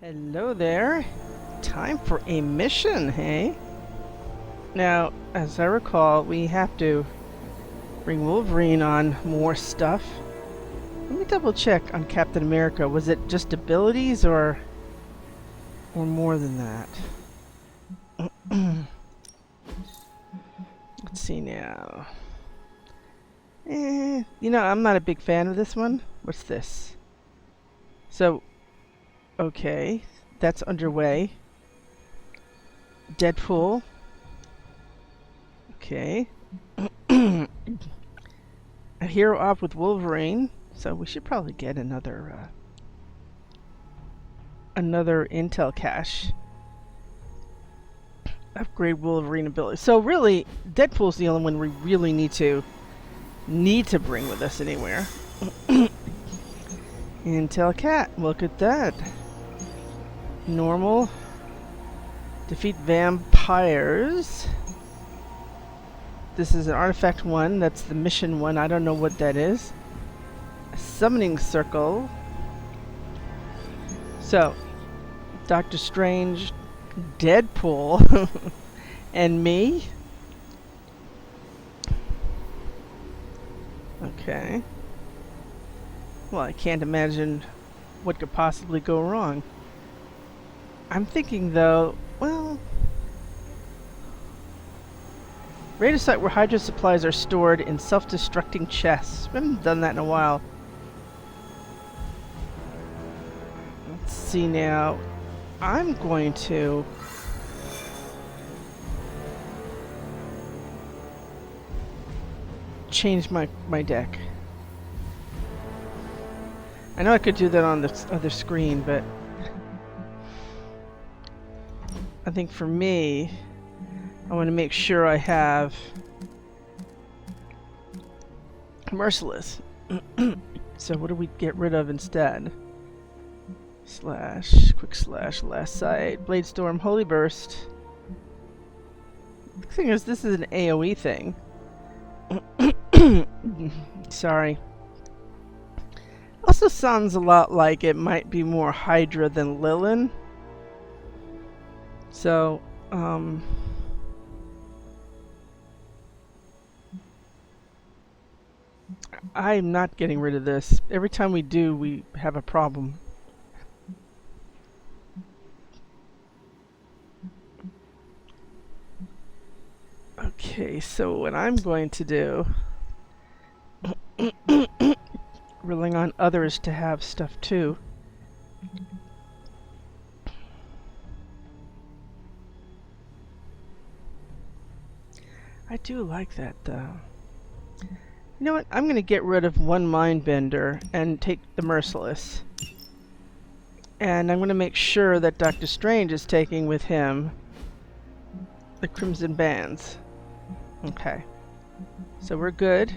Hello there. Time for a mission, hey? Now, as I recall, we have to bring Wolverine on more stuff. Let me double check on Captain America. Was it just abilities or more than that? Let's see now. I'm not a big fan of this one. What's this? So, okay, that's underway. Deadpool. Okay. A hero off with Wolverine, so we should probably get another intel cache. Upgrade Wolverine ability. So really, Deadpool's the only one we really need to bring with us anywhere. Intel cat, look at that. Normal. Defeat vampires. This is an artifact one. That's the mission one. I don't know what that is. A summoning circle. So, Doctor Strange, Deadpool, and me. Okay. Well, I can't imagine what could possibly go wrong. I'm thinking, though, well, raid a site where Hydra supplies are stored in self-destructing chests. We haven't done that in a while. Let's see now. I'm going to change my deck. I know I could do that on the other screen, but I think for me, I want to make sure I have Merciless. So what do we get rid of instead? Quick slash, last sight, Blade Storm, Holy Burst. The thing is, this is an AoE thing. Sorry. Also sounds a lot like it might be more Hydra than Lilin. So, I'm not getting rid of this. Every time we do, we have a problem. Okay, so what I'm going to do, relying on others to have stuff too. I do like that though. You know what? I'm going to get rid of one Mindbender and take the Merciless. And I'm going to make sure that Doctor Strange is taking with him the Crimson Bands. Okay. So we're good.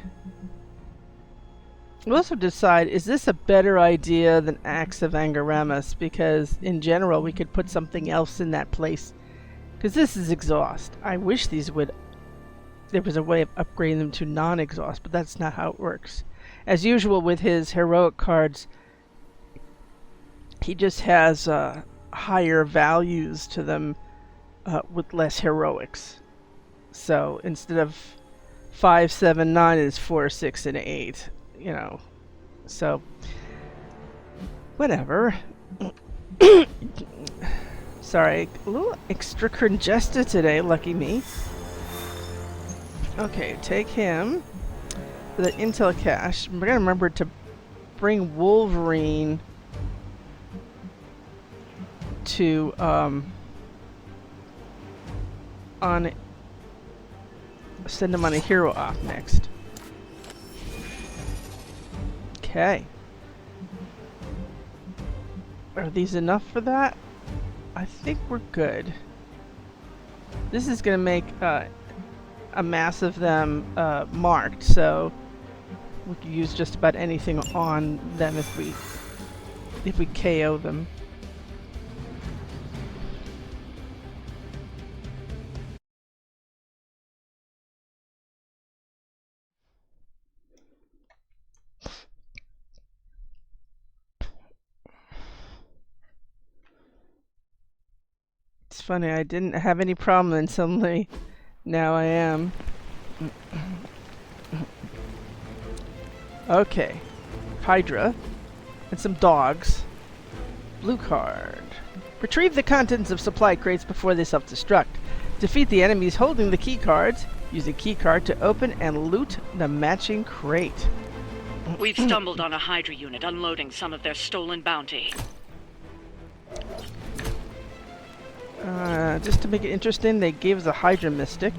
We'll also decide, is this a better idea than Axe of Angaramus? Because in general, we could put something else in that place. Because this is exhaust. I wish these would... there was a way of upgrading them to non-exhaust, but that's not how it works. As usual with his heroic cards, he just has higher values to them with less heroics. So instead of 5, 7, 9, it's 4, 6, and 8. You know, so whatever. Sorry, a little extra congested today. Lucky me. Okay, take him for the intel cache. We're gonna remember to bring Wolverine to send him on a hero off next. Okay. Are these enough for that? I think we're good. This is gonna make a mass of them marked, so we can use just about anything on them if we KO them. It's funny, I didn't have any problem and suddenly now I am. Okay. Hydra. And some dogs. Blue card. Retrieve the contents of supply crates before they self-destruct. Defeat the enemies holding the key cards. Use a key card to open and loot the matching crate. We've stumbled on a Hydra unit unloading some of their stolen bounty. Just to make it interesting, they gave us a Hydra Mystic.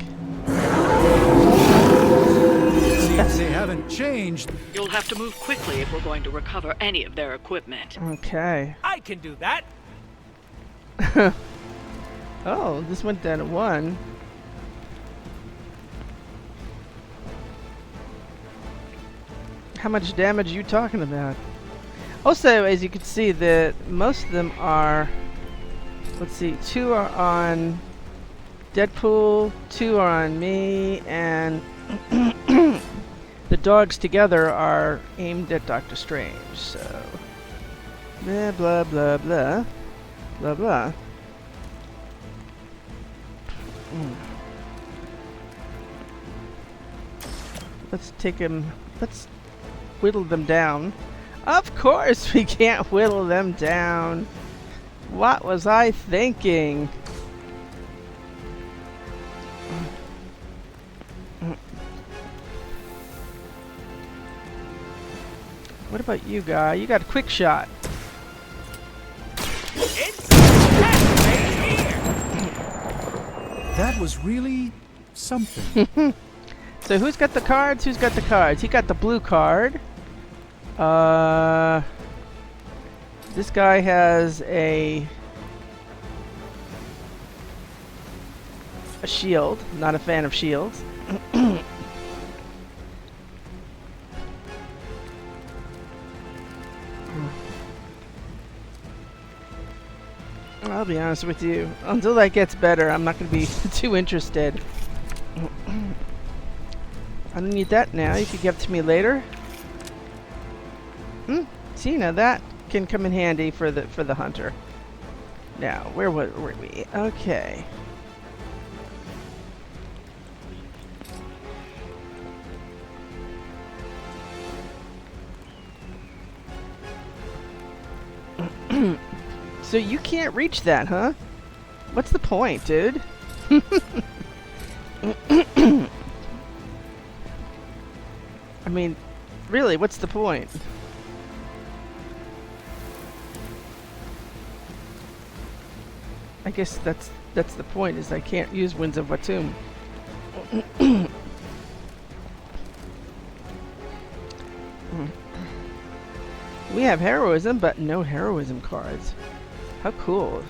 Seems they haven't changed. You'll have to move quickly if we're going to recover any of their equipment. Okay. I can do that. Oh, this went down to 1. How much damage are you talking about? Also, as you can see, that most of them are... Let's see, 2 are on Deadpool, 2 are on me, and the dogs together are aimed at Doctor Strange, so... Blah, blah, blah, blah. Blah, blah. Let's take him... Let's whittle them down. Of course we can't whittle them down! What was I thinking? What about you, guy? You got a quick shot. That was really something. So who's got the cards? Who's got the cards? He got the blue card. This guy has a shield. Not a fan of shields. I'll be honest with you. Until that gets better, I'm not going to be too interested. I don't need that now. You can give it to me later. See, now that can come in handy for the hunter. Now, where were we? Okay. So you can't reach that, huh? What's the point, dude? I mean, really, what's the point? I guess that's the point, is I can't use Winds of Watum. We have heroism, but no heroism cards. How cool.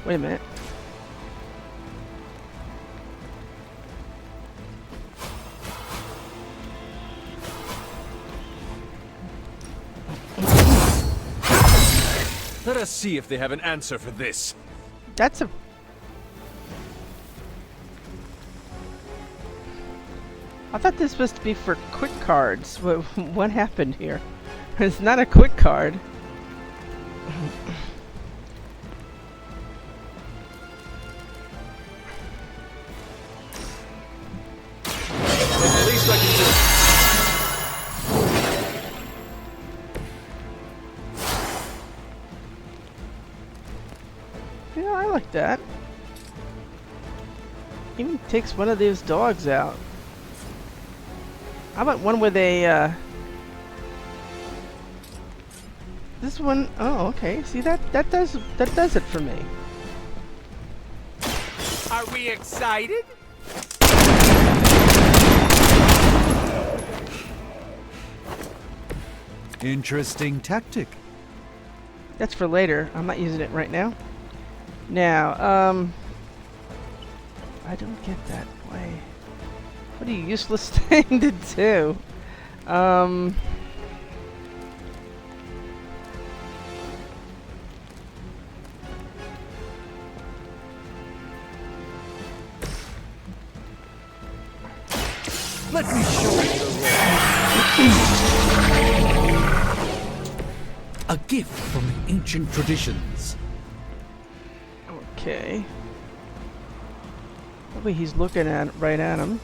Wait a minute. Let us see if they have an answer for this. That's a... I thought this was to be for quick cards. What happened here? It's not a quick card. At least I can do it. Yeah, I like that. Even takes one of these dogs out. How about one with a, this one, oh, okay. See, that does it for me. Are we excited? Interesting tactic. That's for later. I'm not using it right now. Now, I don't get that way. What a useless thing to do. Let me show you the gift from the ancient traditions. Okay. Probably he's looking right at him.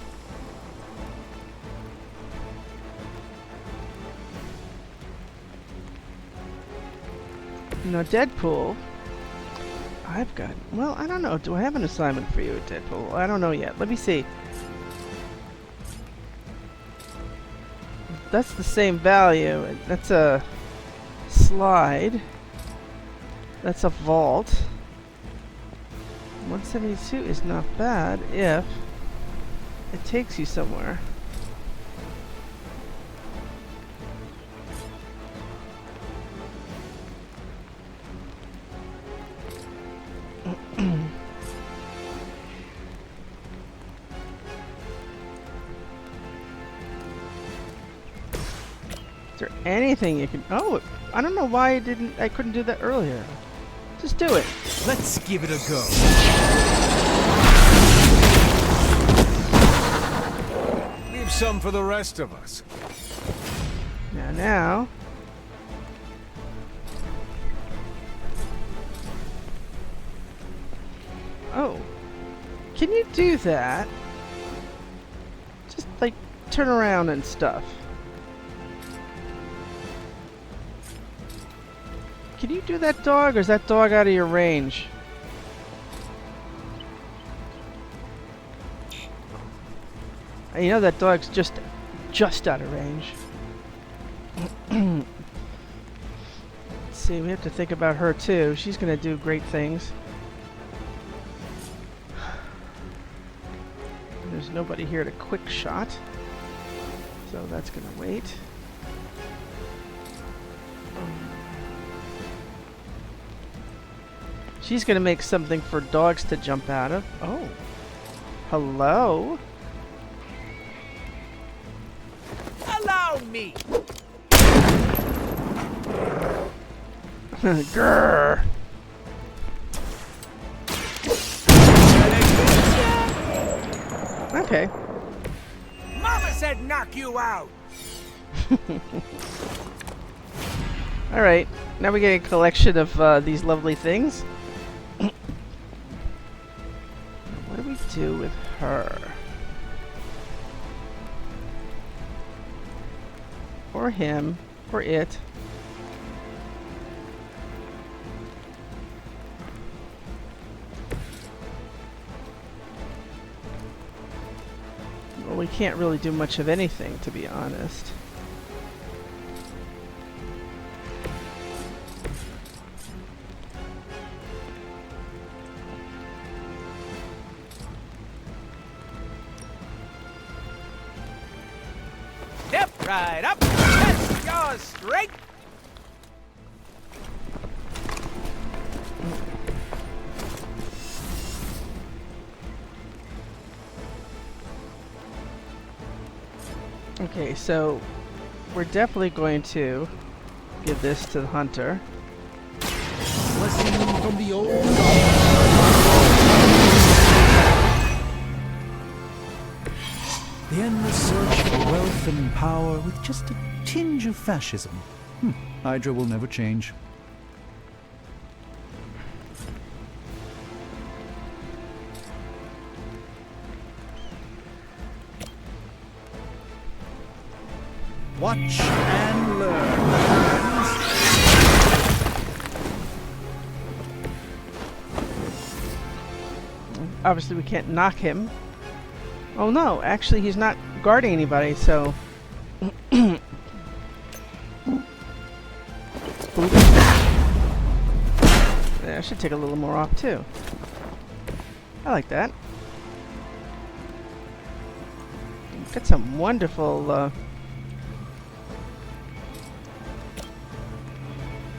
Now, Deadpool, I've got... Well, I don't know. Do I have an assignment for you, Deadpool? I don't know yet. Let me see. That's the same value. That's a slide. That's a vault. 172 is not bad if it takes you somewhere. Is there anything you can... Oh, I don't know why I couldn't do that earlier. Just do it. Let's give it a go. Leave some for the rest of us. Now. Oh. Can you do that? Just, like, turn around and stuff. Can you do that, dog, or is that dog out of your range? You know that dog's just out of range. Let's see, we have to think about her too. She's gonna do great things. There's nobody here to quick shot, so that's gonna wait. She's gonna make something for dogs to jump out of. Oh. Hello? Allow me. Grrr. Okay. Mama said knock you out. Alright. Now we get a collection of these lovely things. What do we do with her? Or him. Or it. Well, we can't really do much of anything, to be honest. Step right up. Test yours straight. Okay, so we're definitely going to give this to the hunter. Blessing from the old The endless search for wealth and power with just a tinge of fascism. Hydra will never change. Watch and learn. Obviously we can't knock him. Oh no, actually he's not guarding anybody, so... Yeah, I should take a little more off too. I like that. Got some wonderful...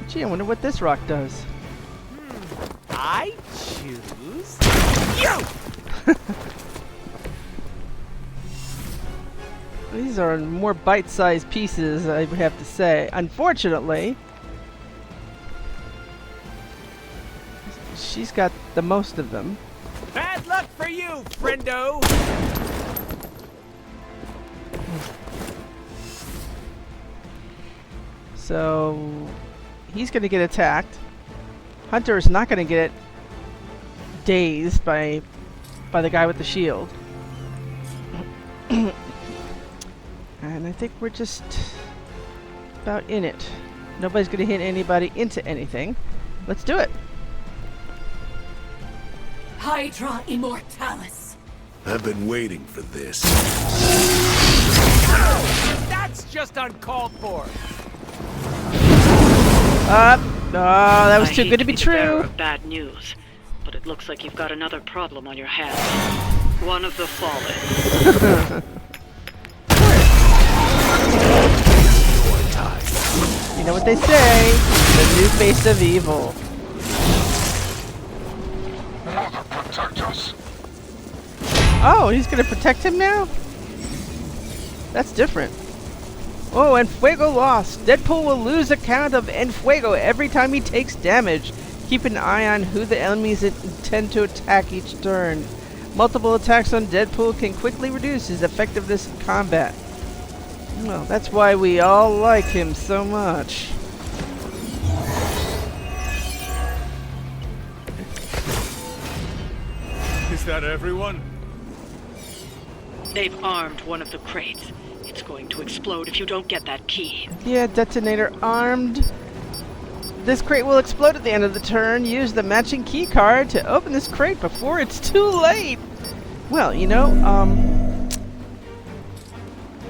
Gee, I wonder what this rock does. I choose you. These are more bite-sized pieces, I would have to say. Unfortunately, she's got the most of them. Bad luck for you, friendo. So he's going to get attacked. Hunter is not going to get dazed by the guy with the shield. And I think we're just about in it. Nobody's going to hit anybody into anything. Let's do it. Hydra Immortalis. I've been waiting for this. That's just uncalled for. That was I too hate good to be the bearer true. of bad news, but it looks like you've got another problem on your hands. One of the fallen. You know what they say, the new face of evil. Protect us. Oh, he's gonna protect him now? That's different. Oh, Enfuego lost. Deadpool will lose account of Enfuego every time he takes damage. Keep an eye on who the enemies intend to attack each turn. Multiple attacks on Deadpool can quickly reduce his effectiveness in combat. Well, that's why we all like him so much. Is that everyone? They've armed one of the crates. It's going to explode if you don't get that key. Yeah, detonator armed. This crate will explode at the end of the turn. Use the matching key card to open this crate before it's too late. Well, you know,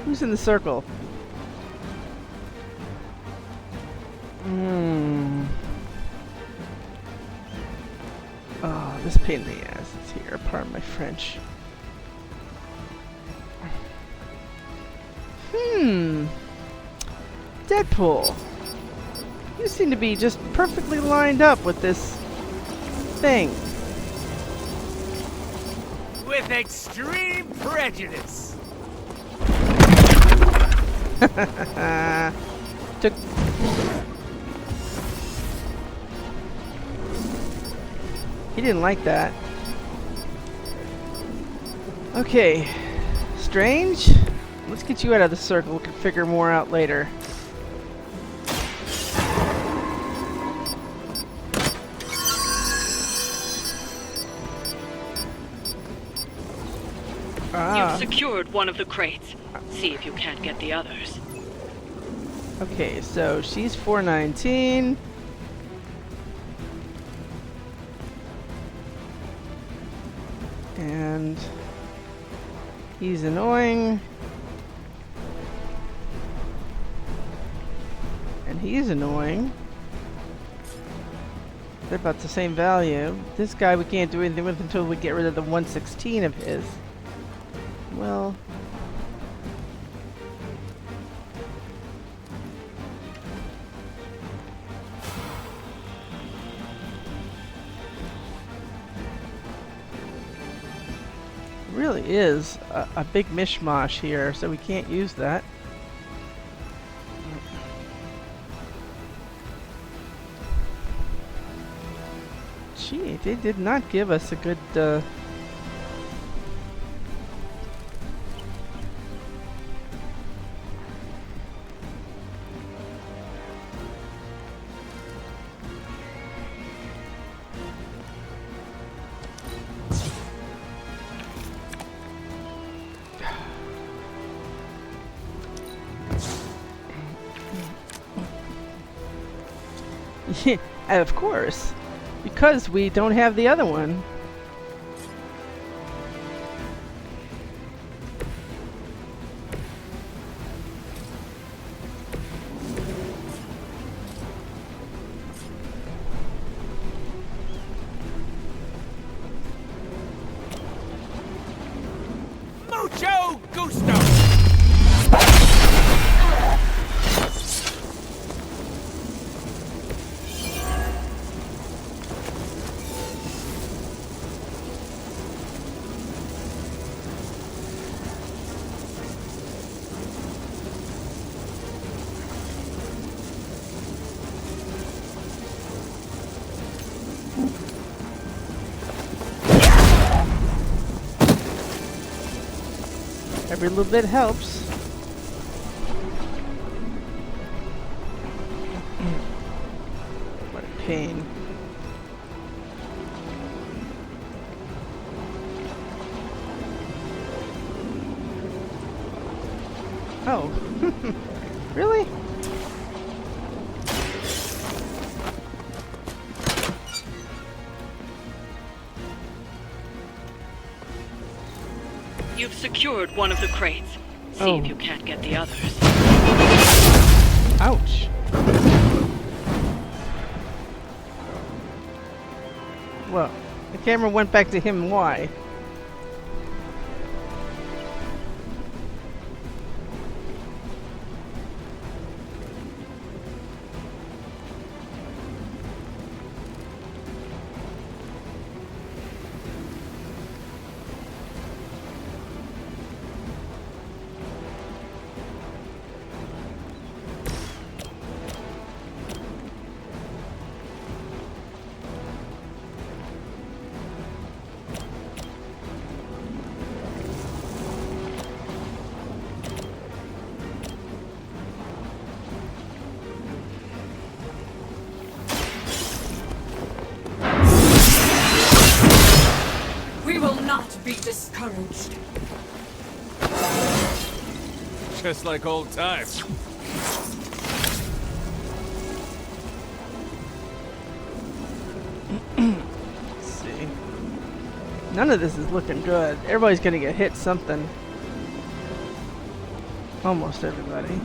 who's in the circle? Oh, this pain in the ass is here. Pardon my French. Deadpool. You seem to be just perfectly lined up with this thing. With extreme prejudice. Took. He didn't like that. Okay. Strange? Let's get you out of the circle. We can figure more out later. You've secured one of the crates. See if you can't get the others. Okay, so she's 419. And he's annoying. And he's annoying. They're about the same value. This guy we can't do anything with until we get rid of the 116 of his. Well... really is a big mishmash here, so we can't use that. Gee, they did not give us a good yeah, of course. Because we don't have the other one. Mucho gusto. Every little bit helps. pain. Oh. Really? You've secured one of the crates. See Oh. if you can't get the others. Ouch. Well, the camera went back to him. Why? We will not be discouraged. Just like old times. Let's see. None of this is looking good. Everybody's gonna get hit something. Almost everybody.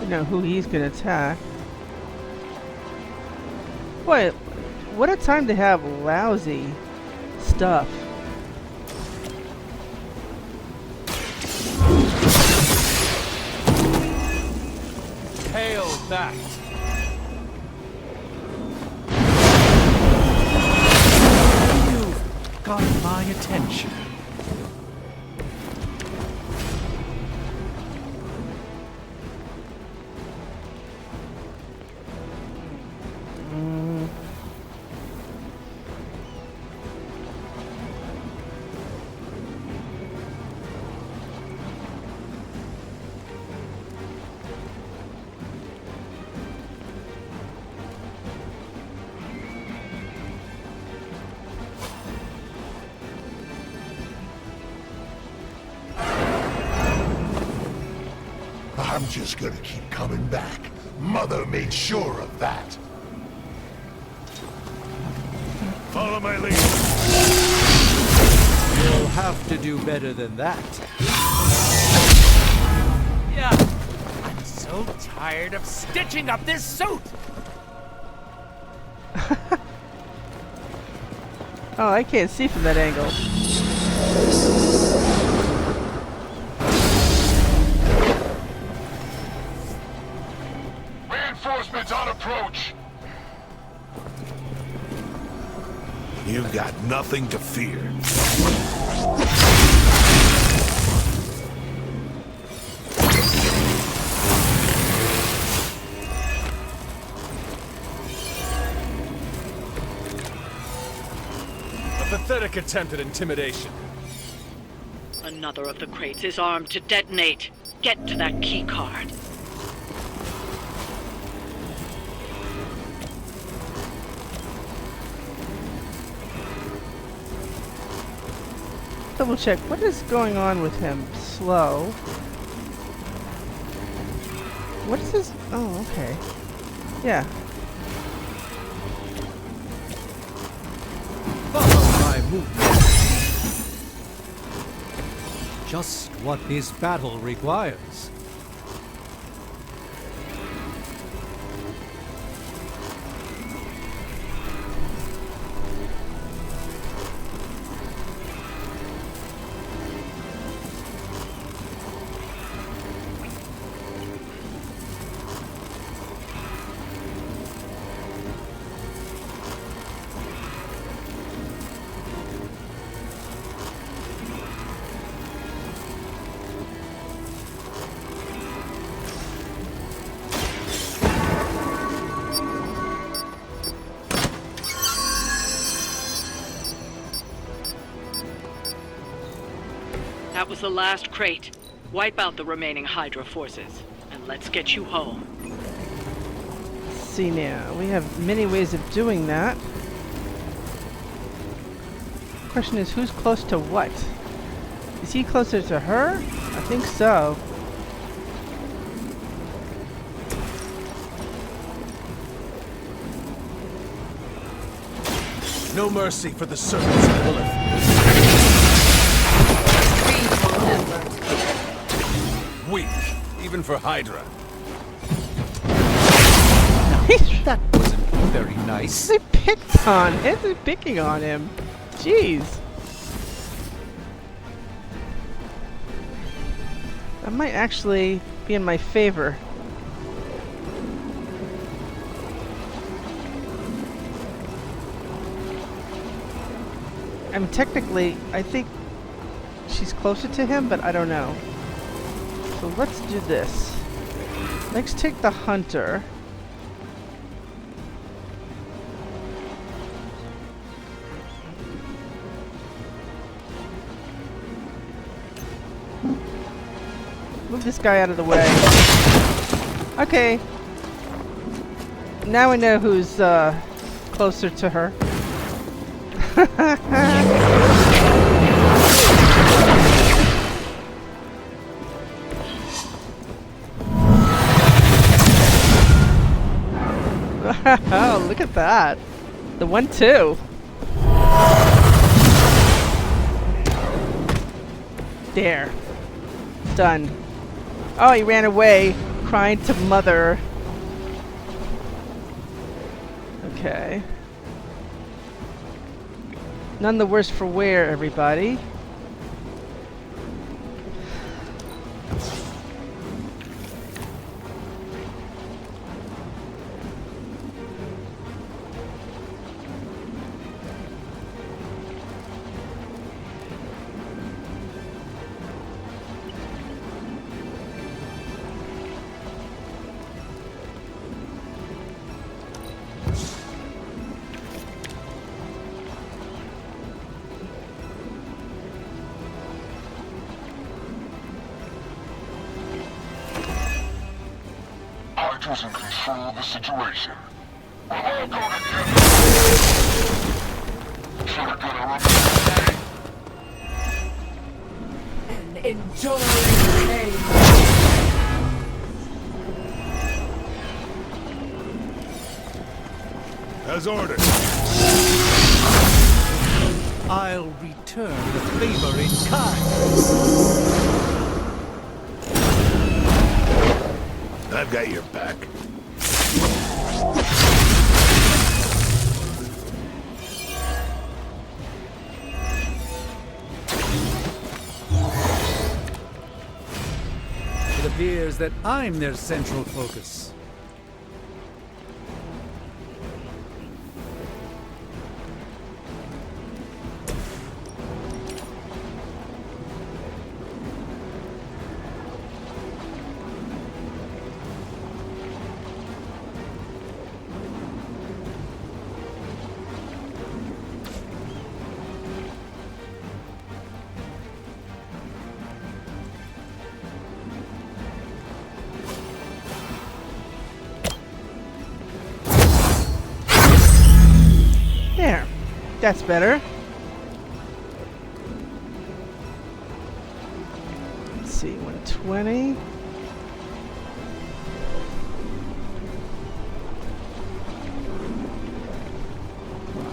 You know who he's gonna attack. Boy, what a time to have lousy stuff. Hail that! You've got my attention. I'm just gonna keep coming back. Mother made sure of that. Follow my lead. You'll have to do better than that. Yeah, I'm so tired of stitching up this suit! Oh, I can't see from that angle. Reinforcements on approach. You've got nothing to fear. A pathetic attempt at intimidation. Another of the crates is armed to detonate. Get to that key card. Double check. What is going on with him? Slow. What is this? Oh, okay. Yeah. Follow my movement. Just what this battle requires. That was the last crate. Wipe out the remaining Hydra forces, and let's get you home. Let's see now. We have many ways of doing that. Question is, who's close to what? Is he closer to her? I think so. No mercy for the servants of Lilith. Weak, even for Hydra. That wasn't very nice. They picked on him. They're picking on him. Jeez. That might actually be in my favor. I mean, technically, I think she's closer to him, but I don't know. So let's do this. Let's take the hunter. Move this guy out of the way. Okay. Now we know who's closer to her. Oh, look at that. The 1-2. There. Done. Oh, he ran away, crying to mother. Okay. None the worse for wear, everybody. Hydra's in control of the situation. We're all gonna get Should've got her up. And enjoy the pain. As ordered. I'll return the favor in kind. I've got your back. It appears that I'm their central focus. There. That's better. Let's see, 120.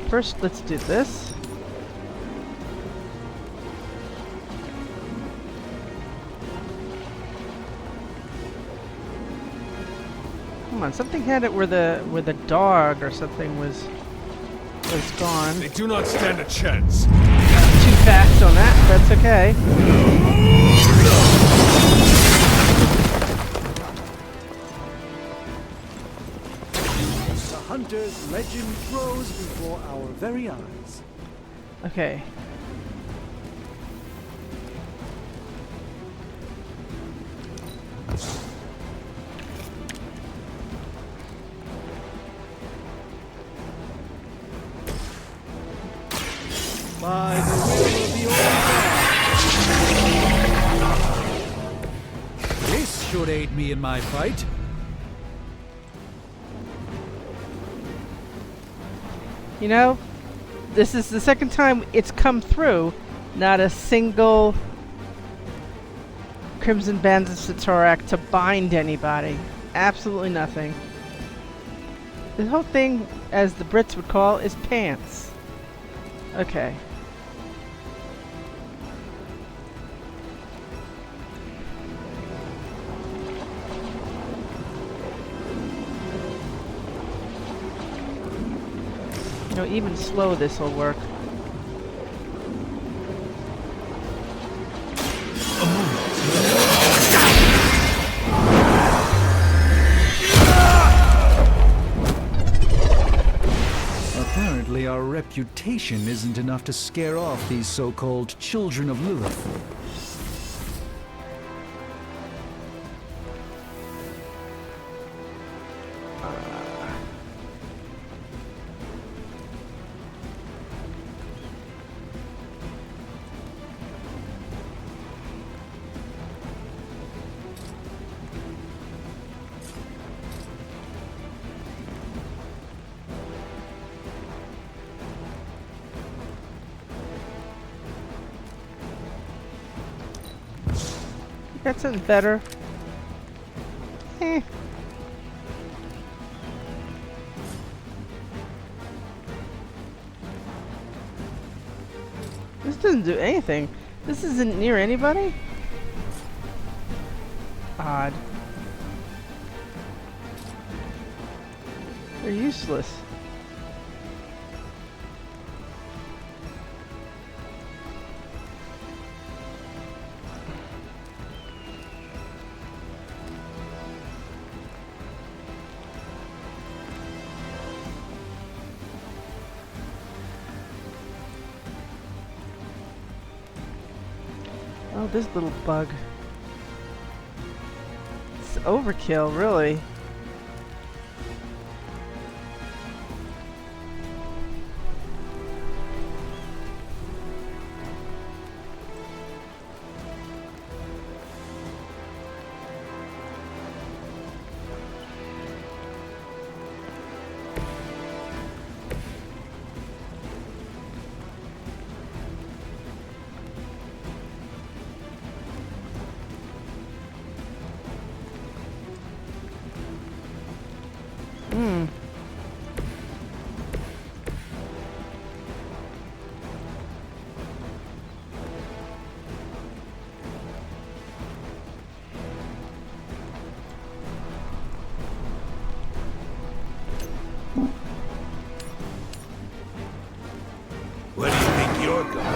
First, let's do this. Come on, something had it where the dog or something was gone. They do not stand a chance. Too fast on that, but that's okay. The hunter's legend grows before our very eyes. Okay. By the will of the old God. should aid me in my fight. You know, this is the second time it's come through. Not a single Crimson Bands of Satorak to bind anybody. Absolutely nothing. The whole thing, as the Brits would call, is pants. Okay. You know, even slow this will work. Apparently our reputation isn't enough to scare off these so-called children of Lilith. Got something better. Eh. This doesn't do anything. This isn't near anybody? Odd. They're useless. Oh, this little bug. It's overkill, really. Where do you think you're going?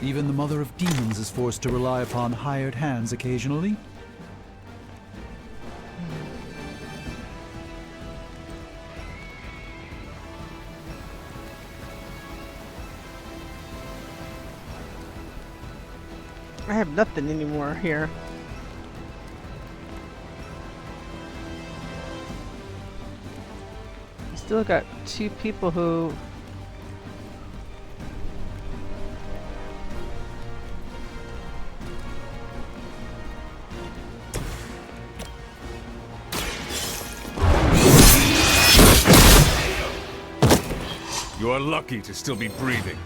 Even the Mother of Demons is forced to rely upon hired hands occasionally. I have nothing anymore here. Still got two people who You are lucky to still be breathing.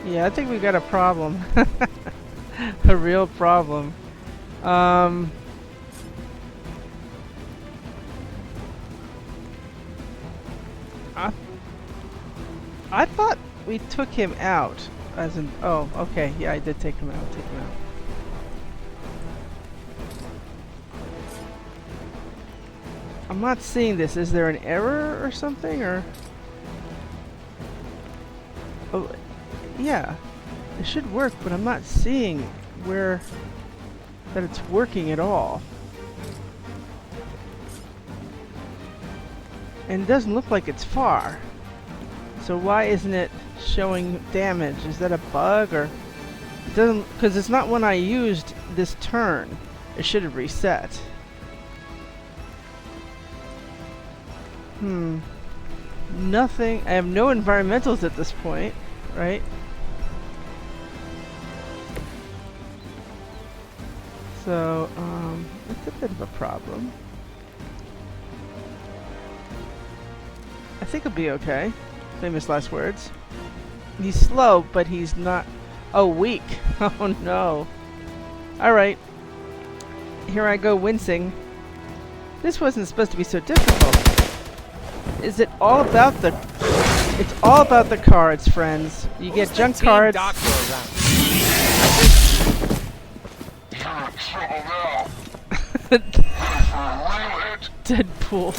Yeah, I think we got a problem. A real problem. I thought we took him out. As in, oh, okay, yeah, I did take him out. I'm not seeing this. Is there an error or something, or? Oh, yeah. It should work, but I'm not seeing where that it's working at all. And it doesn't look like it's far. So why isn't it showing damage? Is that a bug, or it doesn't? Because it's not when I used this turn. It should have reset. Nothing. I have no environmentals at this point, right? So, it's a bit of a problem. I think it'll be okay. Famous last words. He's slow, but he's not... Oh, weak. Oh, no. Alright. Here I go wincing. This wasn't supposed to be so difficult. Is it all about the... It's all about the cards, friends. You get junk cards. Doctor around. Deadpool.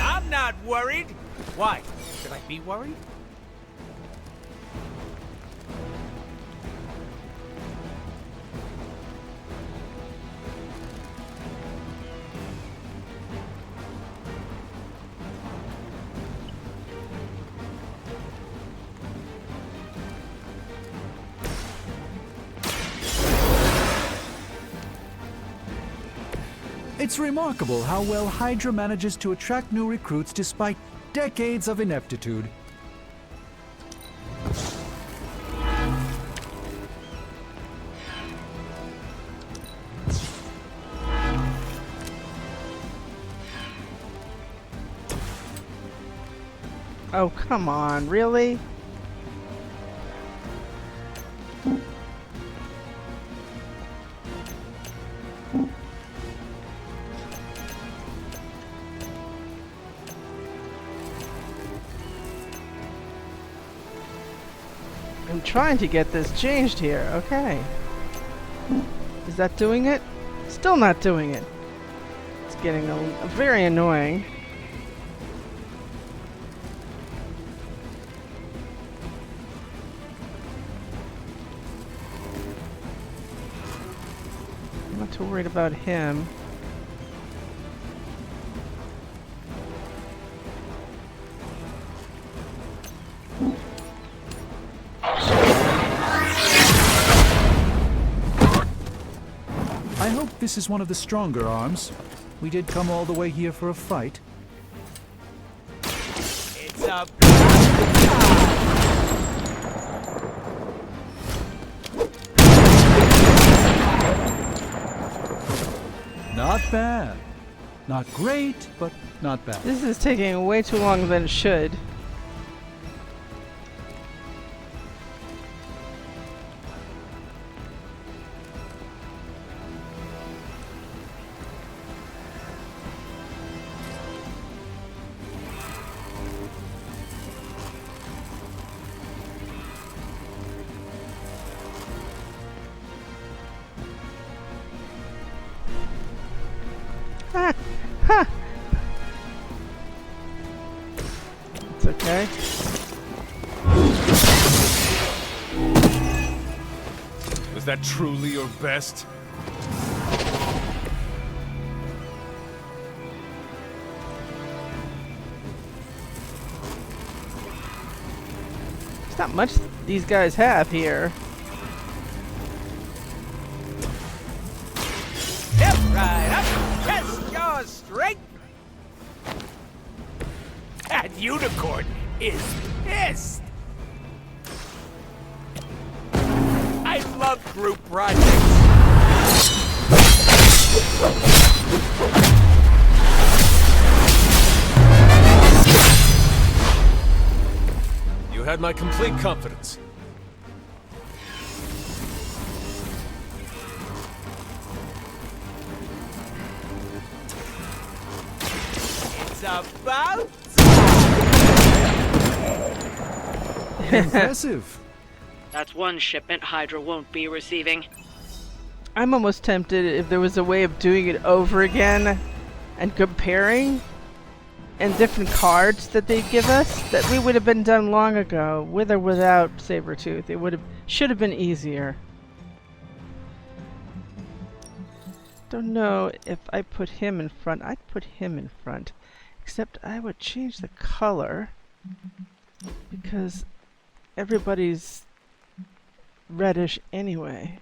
I'm not worried. Why? Should I be worried? It's remarkable how well Hydra manages to attract new recruits despite decades of ineptitude. Oh, come on, really? I'm trying to get this changed here. Okay. Is that doing it? Still not doing it. It's getting very annoying. I'm not too worried about him. I hope this is one of the stronger arms. We did come all the way here for a fight. It's a... Not bad. Not great, but not bad. This is taking way too long than it should. Ha! Ha! It's okay. Was that truly your best? There's not much these guys have here. Hip right up! Test your strength! That unicorn is pissed! I love group projects! You had my complete confidence. It's about... Impressive. That's one shipment Hydra won't be receiving. I'm almost tempted if there was a way of doing it over again and comparing and different cards that they give us that we would have been done long ago with or without Sabretooth. It should have been easier. Don't know if I put him in front. I'd put him in front, except I would change the color because everybody's reddish anyway.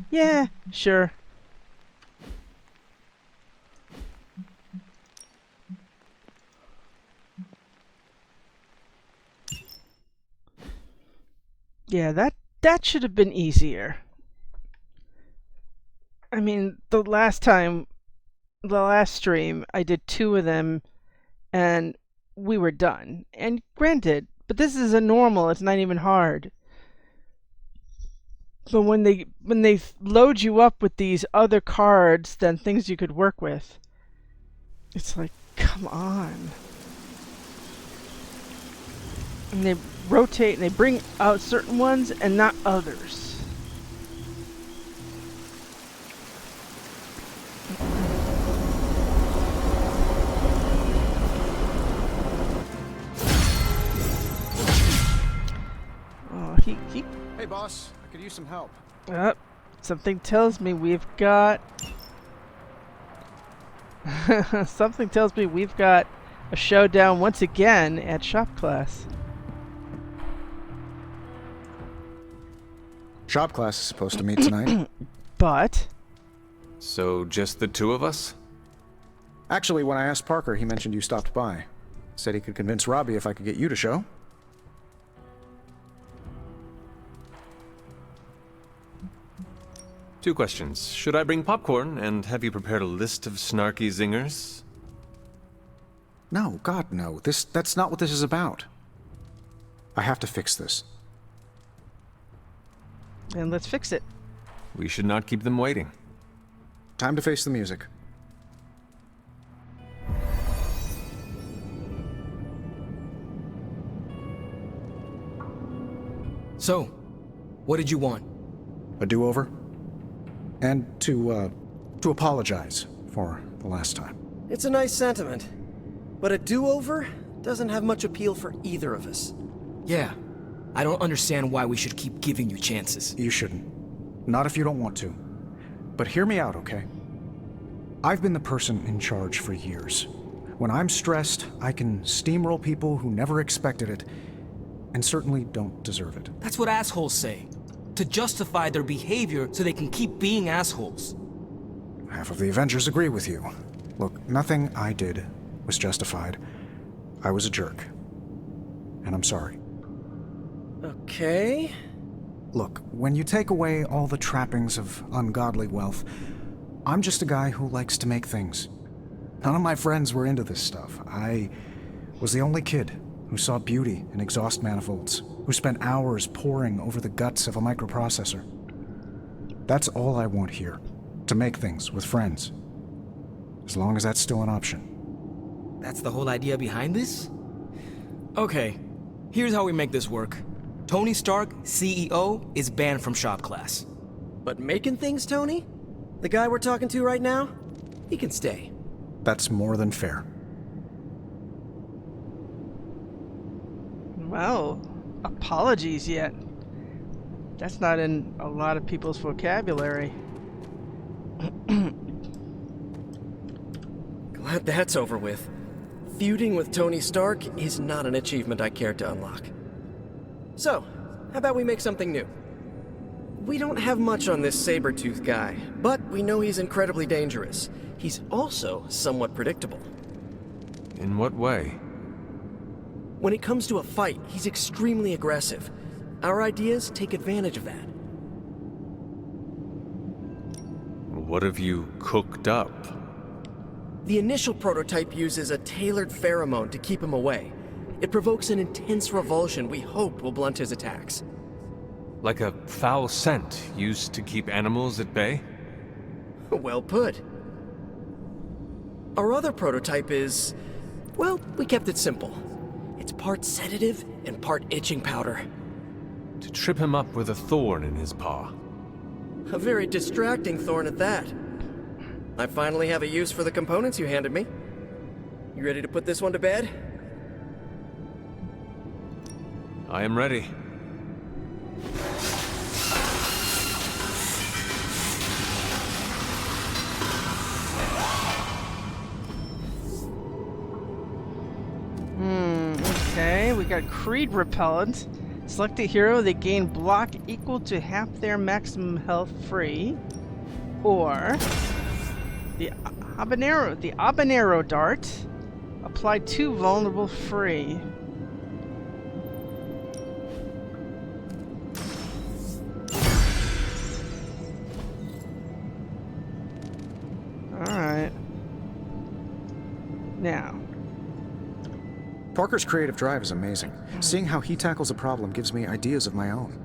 Yeah, sure. Yeah, that should have been easier. I mean, the last stream, I did 2 of them and we were done. And granted, but this is a normal, it's not even hard. But when they load you up with these other cards than things you could work with, it's like, come on. And they rotate and they bring out certain ones and not others. Oh, he Hey, boss. I could use some help. something tells me we've got something tells me we've got a showdown once again at shop class. Shop class is supposed to meet tonight. But So, just the 2 of us? Actually, when I asked Parker, he mentioned you stopped by. Said he could convince Robbie if I could get you to show. Two questions. Should I bring popcorn, and have you prepared a list of snarky zingers? No, God, no. That's not what this is about. I have to fix this. and let's fix it. We should not keep them waiting. Time to face the music. So, what did you want? A do-over? And to apologize for the last time. It's a nice sentiment, but a do-over doesn't have much appeal for either of us. Yeah, I don't understand why we should keep giving you chances. You shouldn't. Not if you don't want to. But hear me out, okay? I've been the person in charge for years. When I'm stressed, I can steamroll people who never expected it, and certainly don't deserve it. That's what assholes say. To justify their behavior so they can keep being assholes. Half of the Avengers agree with you. Look, nothing I did was justified. I was a jerk. And I'm sorry. Okay. Look, when you take away all the trappings of ungodly wealth, I'm just a guy who likes to make things. None of my friends were into this stuff. I was the only kid who saw beauty in exhaust manifolds, who spent hours poring over the guts of a microprocessor. That's all I want here, to make things with friends. As long as that's still an option. That's the whole idea behind this? Okay, here's how we make this work. Tony Stark, CEO, is banned from shop class. But making things, Tony? The guy we're talking to right now? He can stay. That's more than fair. Well, apologies yet. That's not in a lot of people's vocabulary. Glad that's over with. Feuding with Tony Stark is not an achievement I care to unlock. So, how about we make something new? We don't have much on this Sabretooth guy, but we know he's incredibly dangerous. He's also somewhat predictable. In what way? When it comes to a fight, he's extremely aggressive. Our ideas take advantage of that. What have you cooked up? The initial prototype uses a tailored pheromone to keep him away. It provokes an intense revulsion we hope will blunt his attacks. Like a foul scent used to keep animals at bay? Well put. Our other prototype is... well, we kept it simple. It's part sedative and part itching powder. To trip him up with a thorn in his paw. A very distracting thorn at that. I finally have a use for the components you handed me. You ready to put this one to bed? I am ready. got Creed Repellent. Select a hero, they gain block equal to half their maximum health free. Or the Habanero Dart. Apply 2 vulnerable free. Alright. Now. Parker's creative drive is amazing. Seeing how he tackles a problem gives me ideas of my own.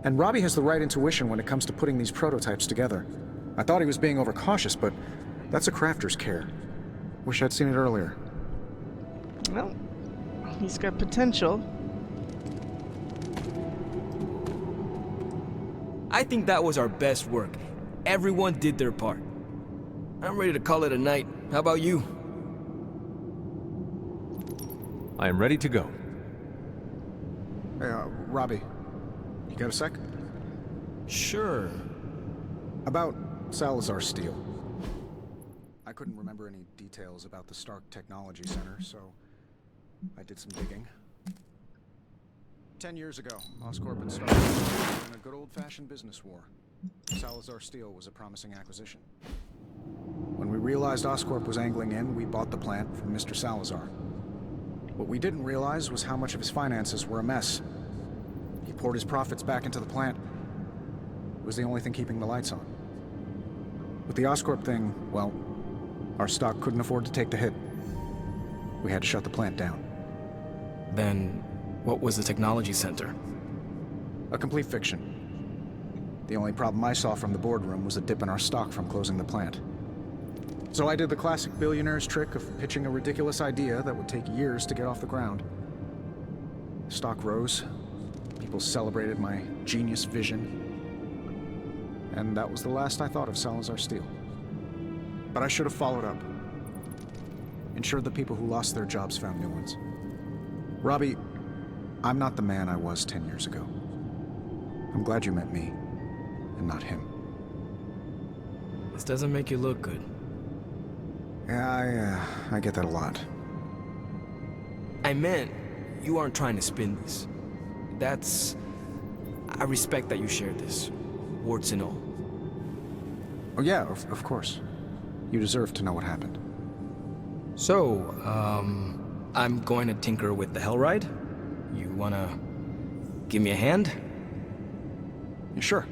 And Robbie has the right intuition when it comes to putting these prototypes together. I thought he was being overcautious, but that's a crafter's care. Wish I'd seen it earlier. Well, he's got potential. I think that was our best work. Everyone did their part. I'm ready to call it a night. How about you? I am ready to go. Hey, Robbie, you got a sec? Sure. About Salazar Steel. I couldn't remember any details about the Stark Technology Center, so I did some digging. 10 years ago, Oscorp and Stark were in a good old-fashioned business war. Salazar Steel was a promising acquisition. When we realized Oscorp was angling in, we bought the plant from Mr. Salazar. What we didn't realize was how much of his finances were a mess. He poured his profits back into the plant. It was the only thing keeping the lights on. With the Oscorp thing, well, our stock couldn't afford to take the hit. We had to shut the plant down. Then, what was the technology center? A complete fiction. The only problem I saw from the boardroom was a dip in our stock from closing the plant. So I did the classic billionaire's trick of pitching a ridiculous idea that would take years to get off the ground. Stock rose. People celebrated my genius vision. And that was the last I thought of Salazar Steel. But I should have followed up. Ensured the people who lost their jobs found new ones. Robbie, I'm not the man I was 10 years ago. I'm glad you met me, and not him. This doesn't make you look good. Yeah, I get that a lot. I meant, you aren't trying to spin this. I respect that you shared this, warts and all. Oh yeah, of course. You deserve to know what happened. So, I'm going to tinker with the Hellride? You wanna give me a hand? Yeah, sure.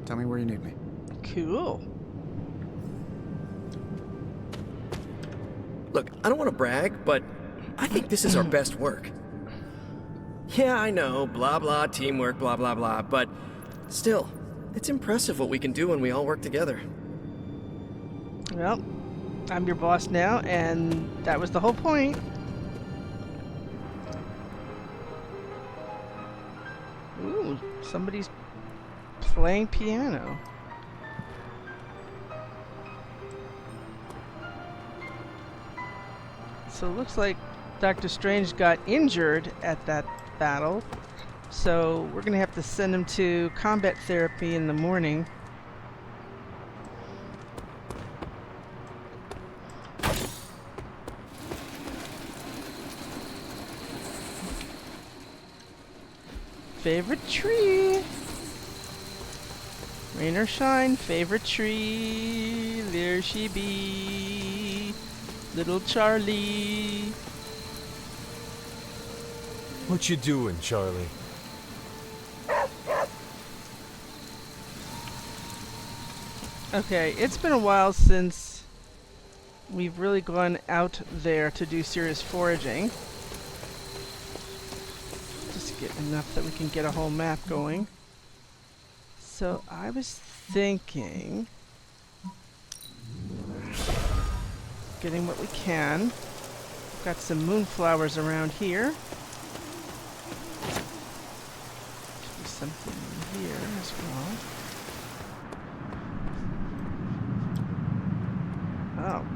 Tell me where you need me. Cool. Look, I don't want to brag, but I think this is our best work. Yeah, I know, blah blah, teamwork, blah blah blah, but still, it's impressive what we can do when we all work together. Well, I'm your boss now, and that was the whole point. Ooh, somebody's playing piano. So it looks like Dr. Strange got injured at that battle, so we're gonna have to send him to combat therapy in the morning. Favorite tree. Rain or shine, favorite tree. There she be. Little Charlie. What you doing, Charlie? Okay, it's been a while since we've really gone out there to do serious foraging. Just get enough that we can get a whole map going. So I was thinking getting what we can. Got some moonflowers around here. Should be something here as well.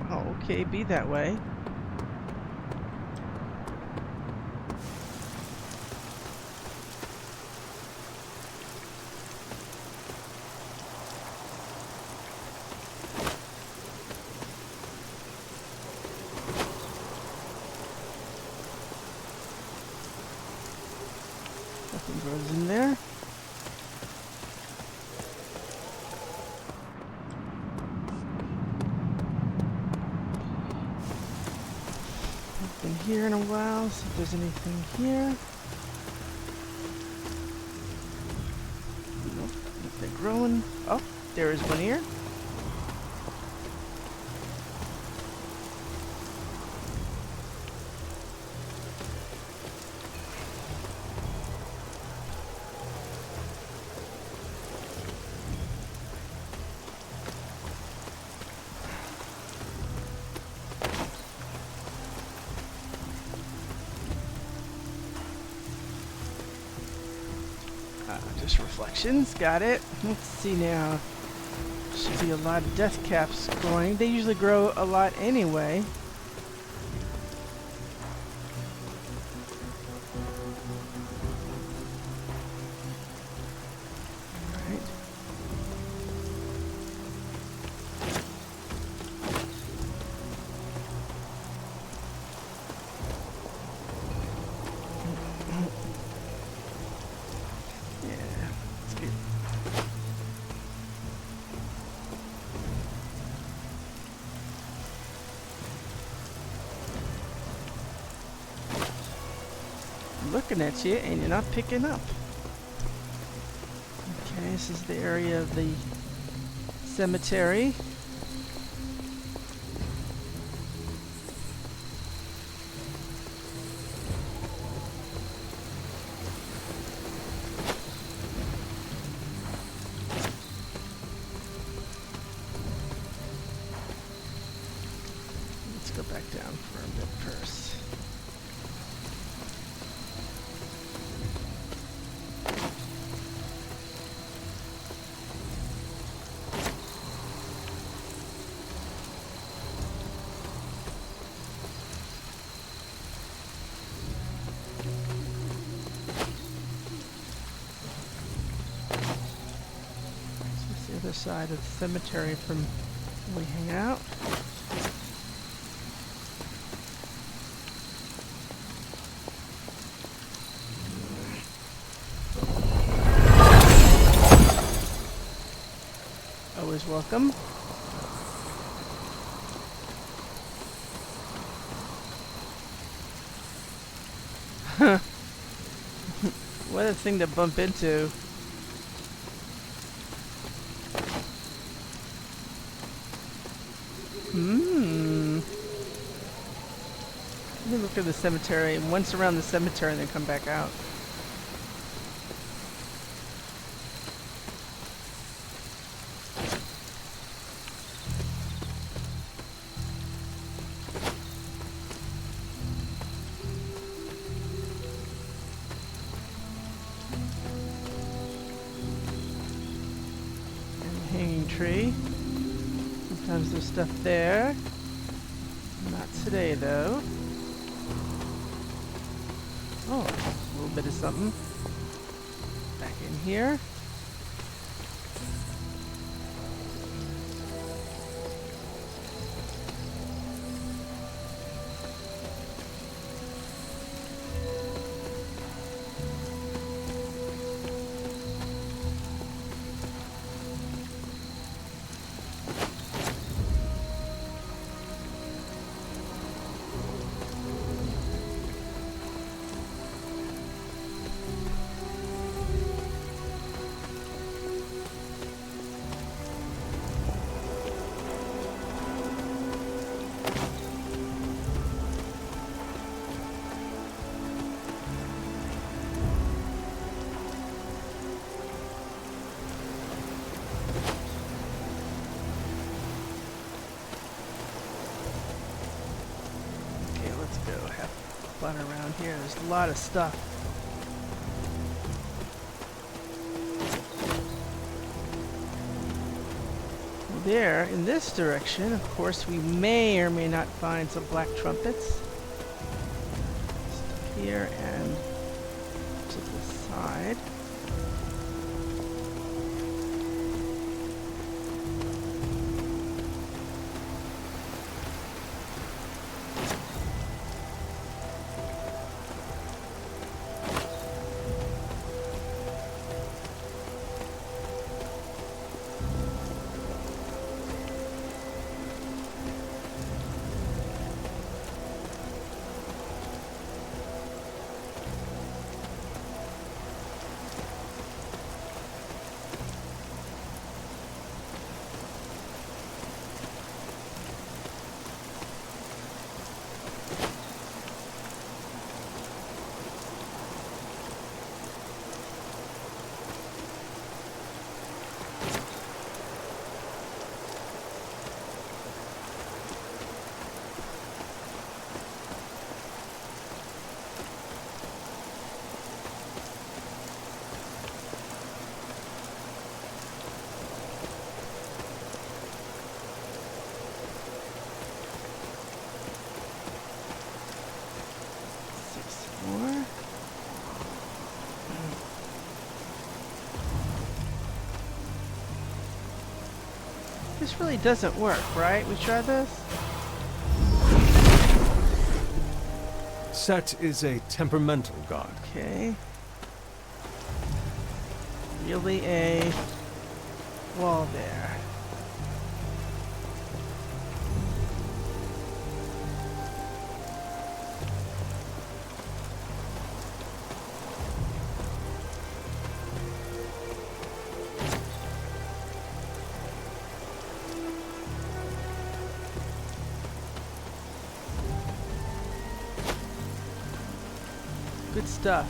Oh, okay, be that way. Nothing grows in there. Haven't been here in a while, see if there's anything here. Nope, nothing growing. Oh, there is one here. Just reflections, got it. Let's see now. Should be a lot of death caps growing. They usually grow a lot anyway. Alright. Looking at you and you're not picking up. Okay, this is the area of the cemetery. Let's go back down for a bit first. Other side of the cemetery from where we hang out. Always welcome. What a thing to bump into. Let me look at the cemetery, and once around the cemetery and then come back out. And the hanging tree. Sometimes there's stuff there. Not today though. Oh, a little bit of something. Back in here. Around here, there's a lot of stuff. There, in this direction, of course, we may or may not find some black trumpets. Stuff here and to the side. This really doesn't work, right? We try this? Set is a temperamental god. Okay. Really a wall there. Good stuff.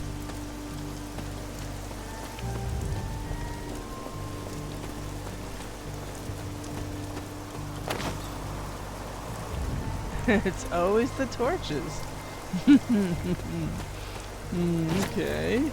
It's always the torches. Okay.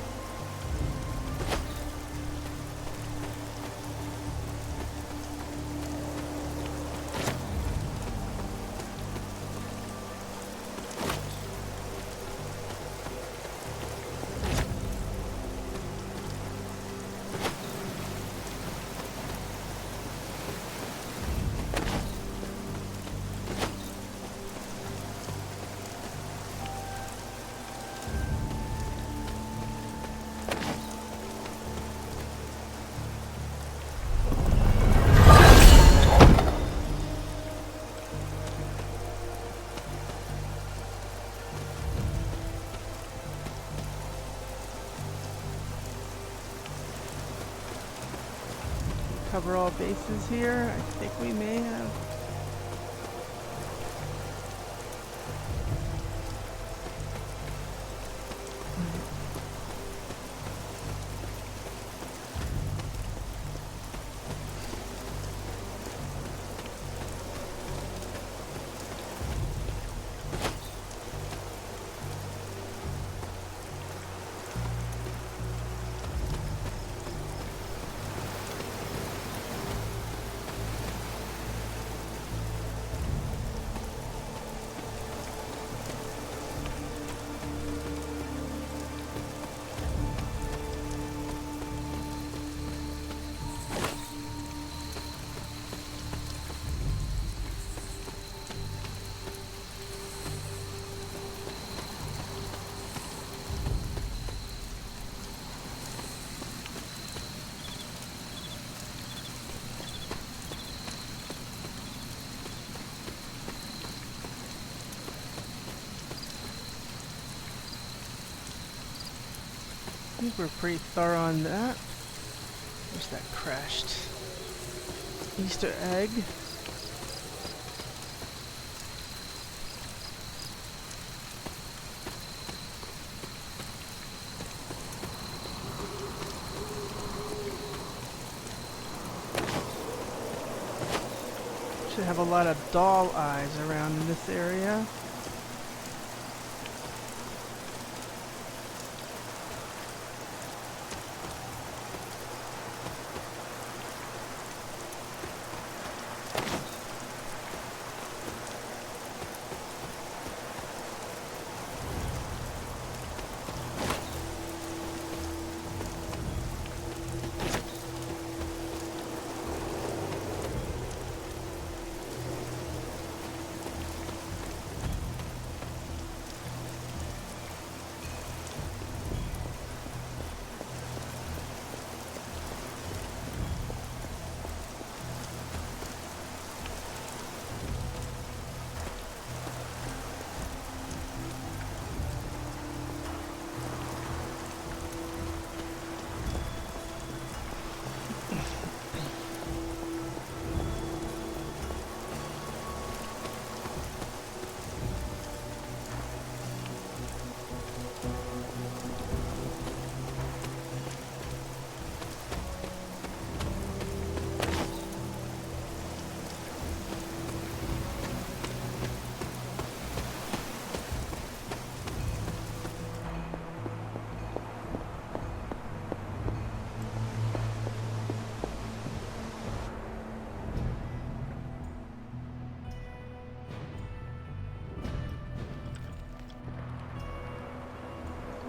Cover all bases here. I think we may have. I think we're pretty thorough on that. Where's that crashed Easter egg? Should have a lot of doll eyes around this area.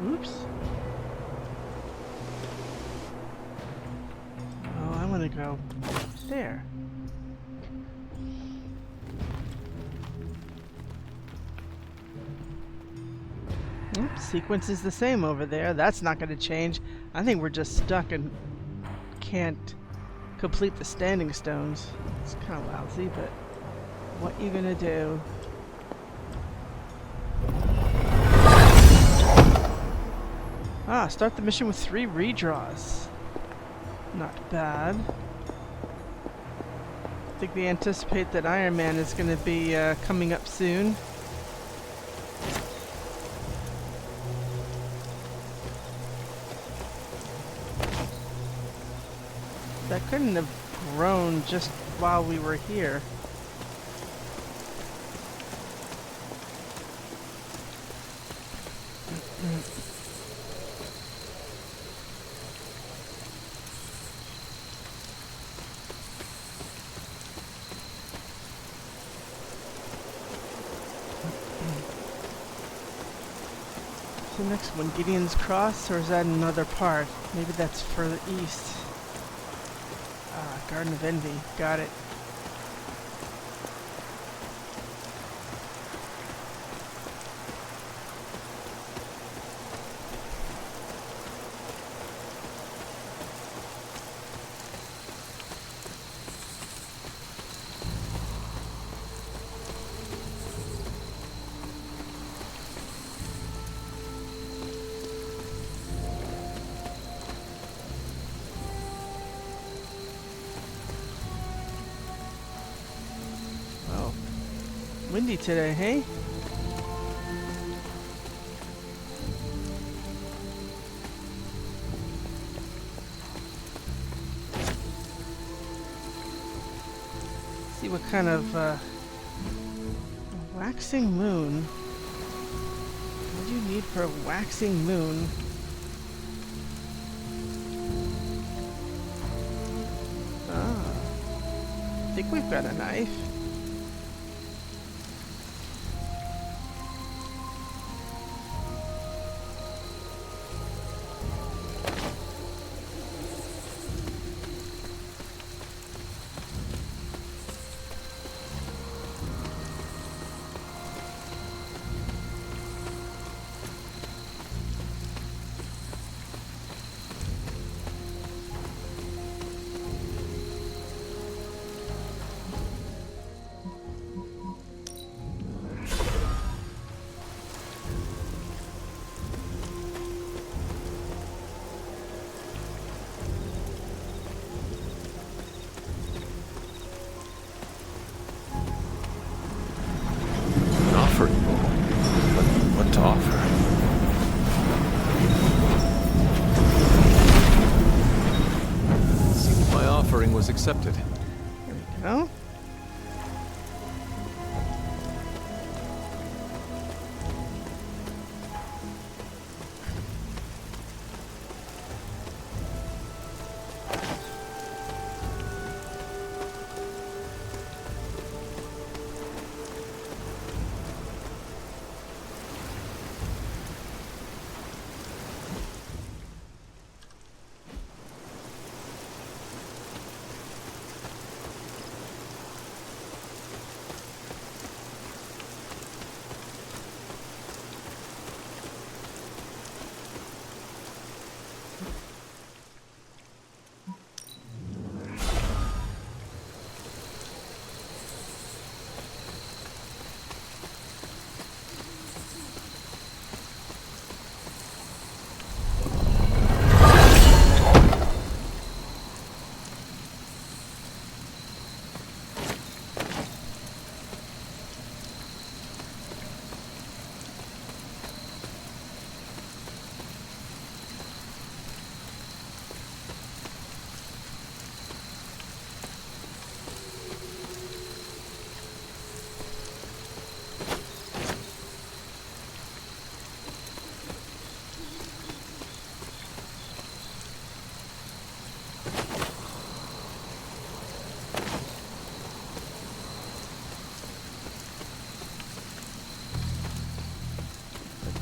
Oops. Oh, I want to go there. sequence is the same over there. That's not going to change. I think we're just stuck and can't complete the standing stones. It's kind of lousy, but what you gonna do? Ah, start the mission with 3 redraws. Not bad. I think they anticipate that Iron Man is going to be coming up soon. That couldn't have grown just while we were here. The next one, Gideon's Cross, or is that another part? Maybe that's further east. Ah, Garden of Envy. Got it. Windy today, hey? See what kind of waxing moon. What do you need for a waxing moon? Ah, I think we've got a knife. What to offer? Seems my offering was accepted. Here we go.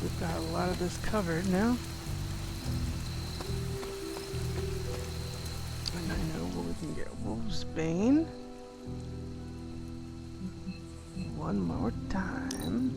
We've got a lot of this covered now. And I know where we can get Wolf's Bane. One more time.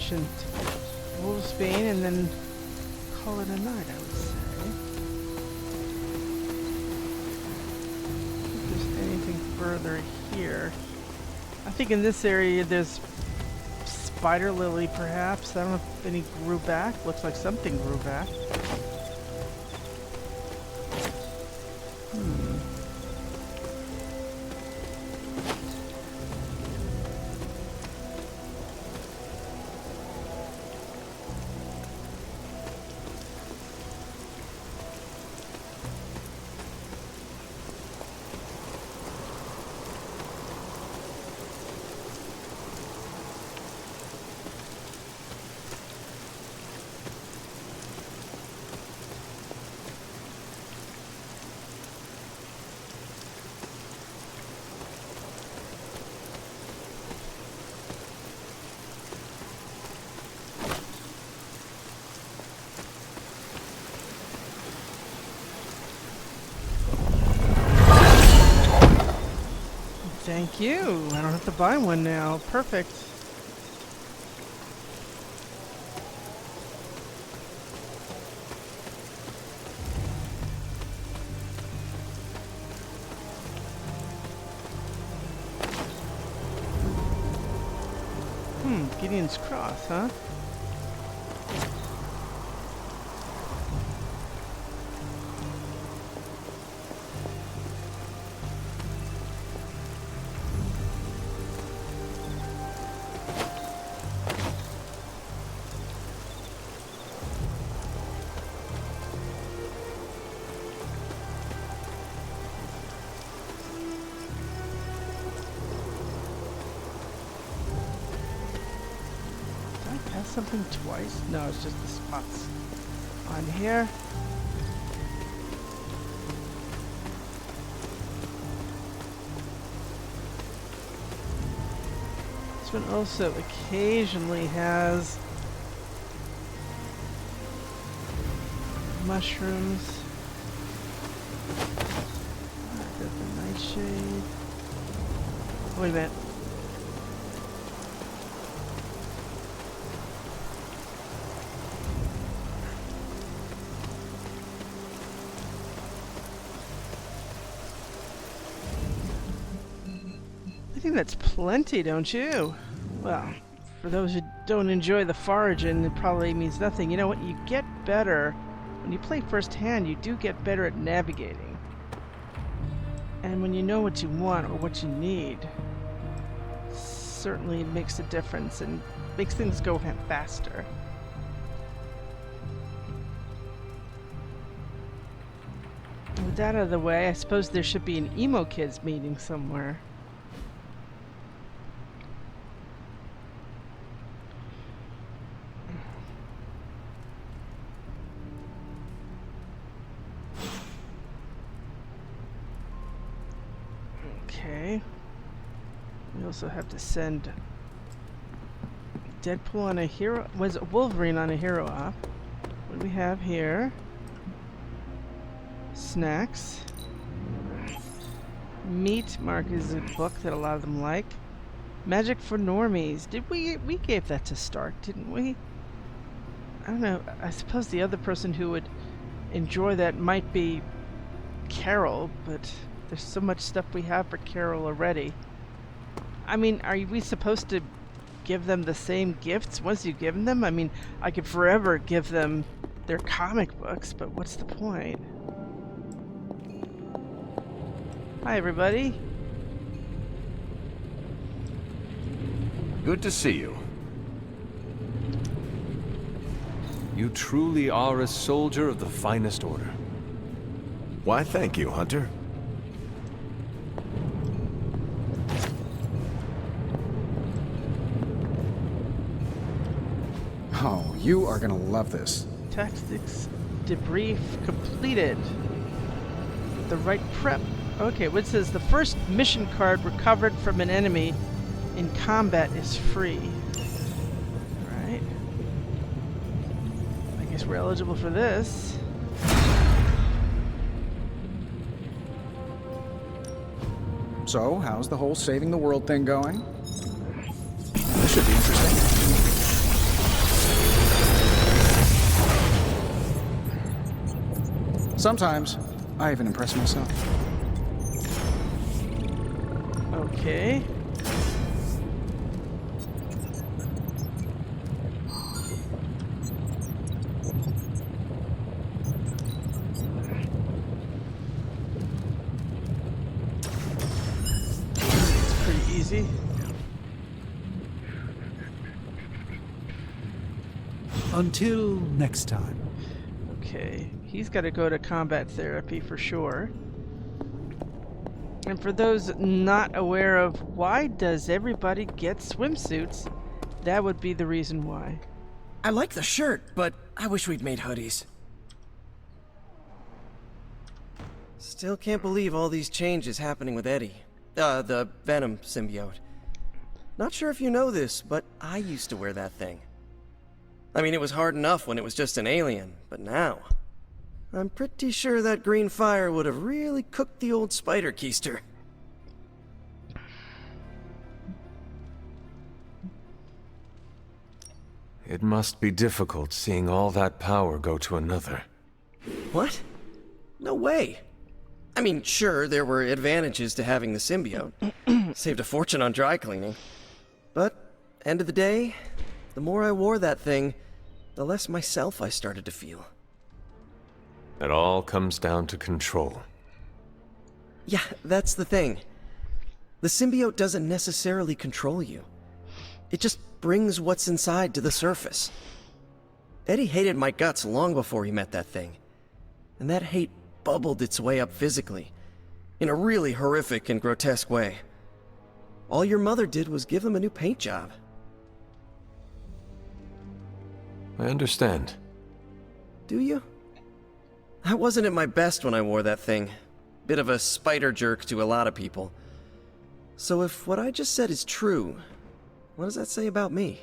ancient wolfsbane and then call it a night, I would say. If there's anything further here. I think in this area there's spider lily, perhaps. I don't know if any grew back. Looks like something grew back. Thank you. I don't have to buy one now. Perfect. Gideon's Cross, huh? Something twice? No, it's just the spots on here. This one also occasionally has mushrooms. Got the nightshade. Wait a minute. I think that's plenty, don't you? Well, for those who don't enjoy the foraging, it probably means nothing. You know what? You get better. When you play first hand, you do get better at navigating. And when you know what you want or what you need, certainly it makes a difference and makes things go faster. With that out of the way, I suppose there should be an emo kids meeting somewhere. Okay. We also have to send Deadpool on a hero. Was Wolverine on a hero op? What do we have here? Snacks. Meat Mark is a book that a lot of them like. Magic for Normies. Did we gave that to Stark, didn't we? I don't know. I suppose the other person who would enjoy that might be Carol, but there's so much stuff we have for Carol already. I mean, are we supposed to give them the same gifts once you give them? I mean, I could forever give them their comic books, but what's the point? Hi, everybody. Good to see you. You truly are a soldier of the finest order. Why, thank you, Hunter. Oh, you are gonna love this. Tactics debrief completed. The right prep. Okay, what says the first mission card recovered from an enemy in combat is free. Right. I guess we're eligible for this. So, how's the whole saving the world thing going? This should be interesting. Sometimes, I even impress myself. Okay. It's pretty easy. Until next time. Okay, he's got to go to combat therapy for sure. And for those not aware of why does everybody get swimsuits, that would be the reason why. I like the shirt, but I wish we'd made hoodies. Still can't believe all these changes happening with Eddie. The Venom symbiote. Not sure if you know this, but I used to wear that thing. I mean, it was hard enough when it was just an alien, but now... I'm pretty sure that green fire would have really cooked the old spider keister. It must be difficult seeing all that power go to another. What? No way. I mean, sure, there were advantages to having the symbiote. Saved a fortune on dry cleaning. But, end of the day, the more I wore that thing, the less myself I started to feel. It all comes down to control. Yeah, that's the thing. The symbiote doesn't necessarily control you. It just brings what's inside to the surface. Eddie hated my guts long before he met that thing. And that hate bubbled its way up physically, in a really horrific and grotesque way. All your mother did was give them a new paint job. I understand. Do you? I wasn't at my best when I wore that thing. Bit of a spider jerk to a lot of people. So if what I just said is true, what does that say about me?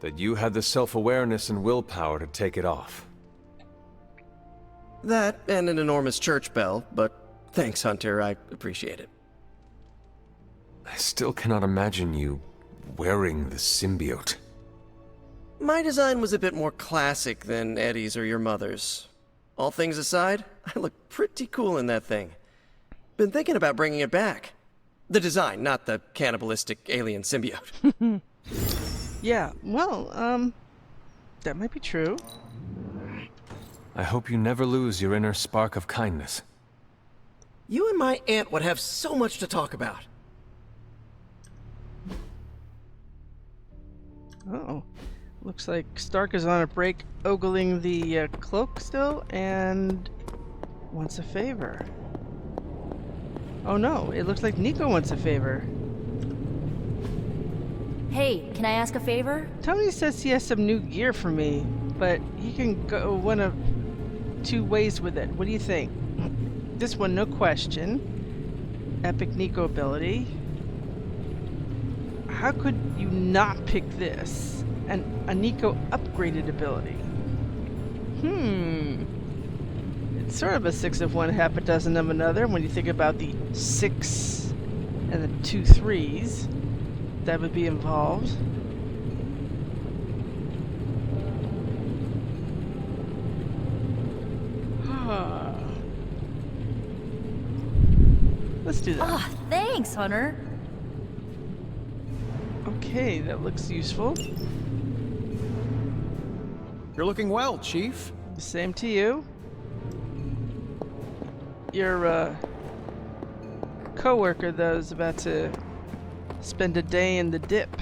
That you had the self-awareness and willpower to take it off. That and an enormous church bell, but thanks, Hunter, I appreciate it. I still cannot imagine you wearing the symbiote. My design was a bit more classic than Eddie's or your mother's. All things aside, I look pretty cool in that thing. Been thinking about bringing it back. The design, not the cannibalistic alien symbiote. Yeah, well, that might be true. I hope you never lose your inner spark of kindness. You and my aunt would have so much to talk about. Oh, looks like Stark is on a break ogling the cloak still and wants a favor. Oh no, it looks like Nico wants a favor. Hey, can I ask a favor? Tony says he has some new gear for me, but he can go one of two ways with it. What do you think? This one, no question. Epic Nico ability. How could you not pick this? And a Nico upgraded ability. It's sort of a 6 of one, half a dozen of another when you think about the 6 and the 2 3s that would be involved. Let's do that. Ah, thanks, Hunter. Okay, that looks useful. You're looking well, Chief. Same to you. Your co-worker, though, is about to spend a day in the dip.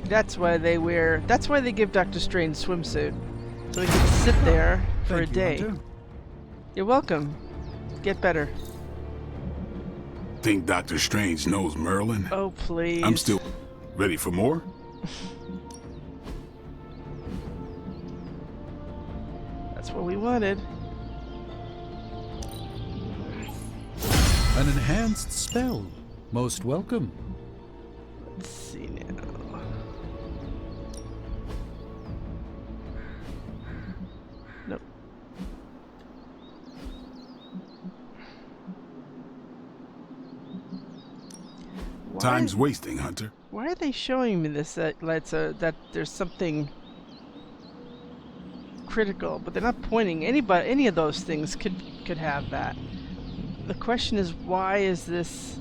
That's why they give Dr. Strange swimsuit. So he can sit there for a day. Hunter. You're welcome. Get better. Think Dr. Strange knows Merlin? Oh, please. I'm still ready for more? That's what we wanted. An enhanced spell. Most welcome. Let's see now. Nope. Time's wasting, Hunter. Why are they showing me this? That there's something critical, but they're not pointing. Any of those things could have that. The question is, why is this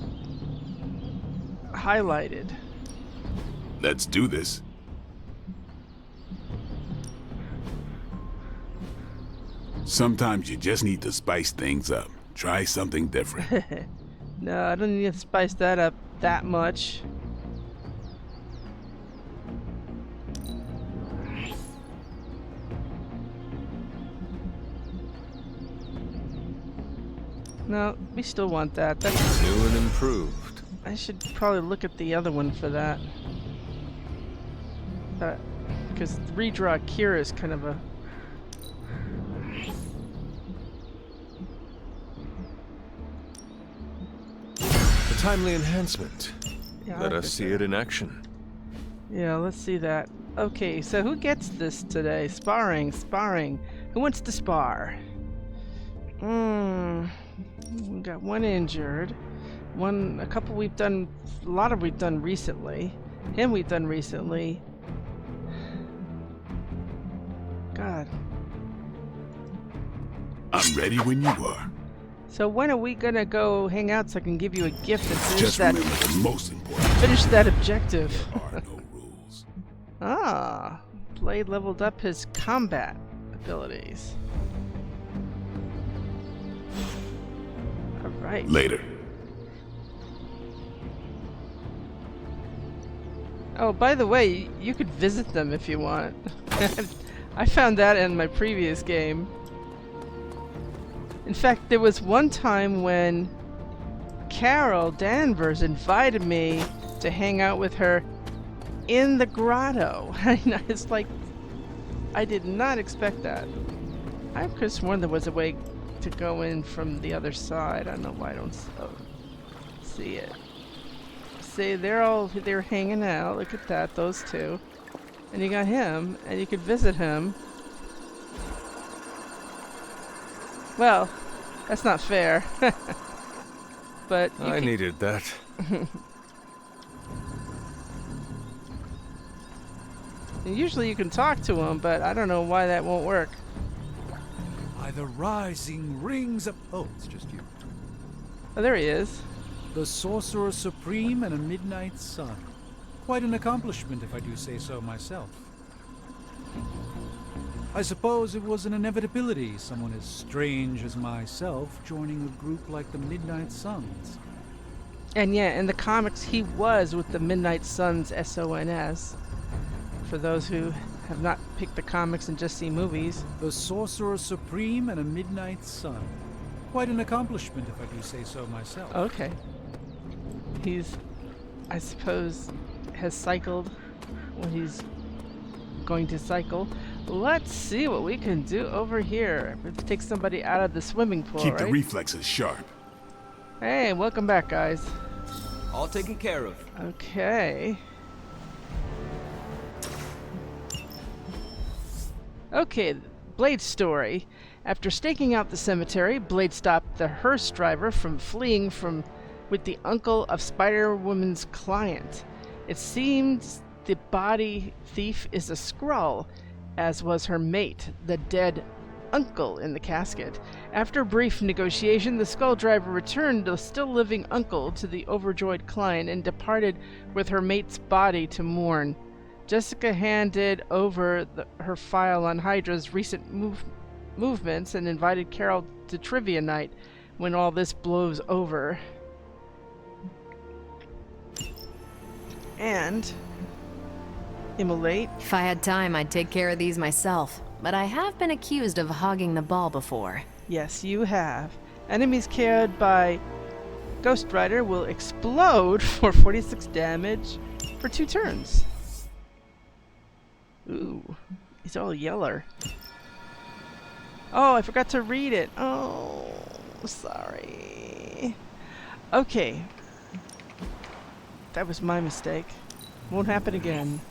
highlighted? Let's do this. Sometimes you just need to spice things up. Try something different. No, I don't need to spice that up that much. No, we still want that. That's new and improved. I should probably look at the other one for that. Because redraw Kira is kind of a... A timely enhancement. Yeah, Let us see it in action. Yeah, let's see that. Okay, so who gets this today? Sparring. Who wants to spar? We got one injured. A couple we've done, a lot of we've done recently. Him we've done recently. God. I'm ready when you are. So when are we gonna go hang out so I can give you a gift and finish Just that? remember the most important. Finish that objective. There are no rules. Ah, Blade leveled up his combat abilities. All right. Later. Oh, by the way, you could visit them if you want. I found that in my previous game. In fact, there was one time when Carol Danvers invited me to hang out with her in the grotto. It's like, I did not expect that. I could have sworn there was a way to go in from the other side. I don't know why I don't see it. See, they're hanging out. Look at that, those two. And you got him, and you could visit him. Well, that's not fair. But I needed that. Usually you can talk to him, but I don't know why that won't work. By the rising rings of... Oh, it's just you. Oh, there he is. The Sorcerer Supreme and a Midnight Sun. Quite an accomplishment, if I do say so myself. I suppose it was an inevitability, someone as strange as myself joining a group like the Midnight Suns. And yeah, in the comics, he was with the Midnight Suns, SONS. For those who have not picked the comics and just seen movies. The Sorcerer Supreme and a Midnight Sun. Quite an accomplishment, if I do say so myself. Okay. He's, I suppose, has cycled when he's going to cycle. Let's see what we can do over here. Let's take somebody out of the swimming pool, Keep right? the reflexes sharp. Hey, welcome back, guys. All taken care of. Okay. Okay, Blade's story. After staking out the cemetery, Blade stopped the hearse driver from fleeing with the uncle of Spider-Woman's client. It seems the body thief is a Skrull, as was her mate, the dead uncle in the casket. After a brief negotiation, the skull driver returned the still living uncle to the overjoyed client and departed with her mate's body to mourn. Jessica handed over her file on Hydra's recent movements and invited Carol to trivia night when all this blows over. And immolate. If I had time, I'd take care of these myself, but I have been accused of hogging the ball before. Yes, you have. Enemies carried by Ghost Rider will explode for 46 damage for 2 turns. Ooh, he's all yeller. Oh, I forgot to read it. Oh, sorry. Okay. That was my mistake. Won't happen again.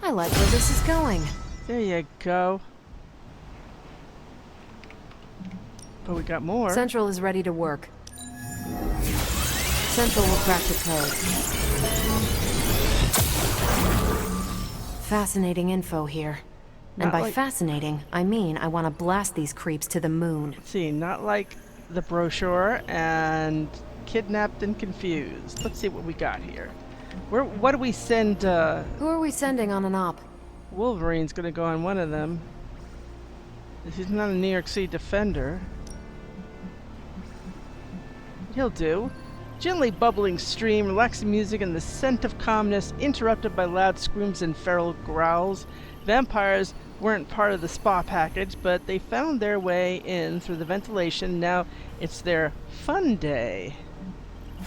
I like where this is going. There you go. But we got more. Central is ready to work. Central will crack the code. Fascinating info here. And by fascinating, I mean I want to blast these creeps to the moon. Let's see, not like the brochure and kidnapped and confused. Let's see what we got here. What do we send, Who are we sending on an op? Wolverine's gonna go on one of them. He's not a New York City defender. He'll do. Gently bubbling stream, relaxing music, and the scent of calmness, interrupted by loud screams and feral growls. Vampires weren't part of the spa package, but they found their way in through the ventilation. Now it's their fun day.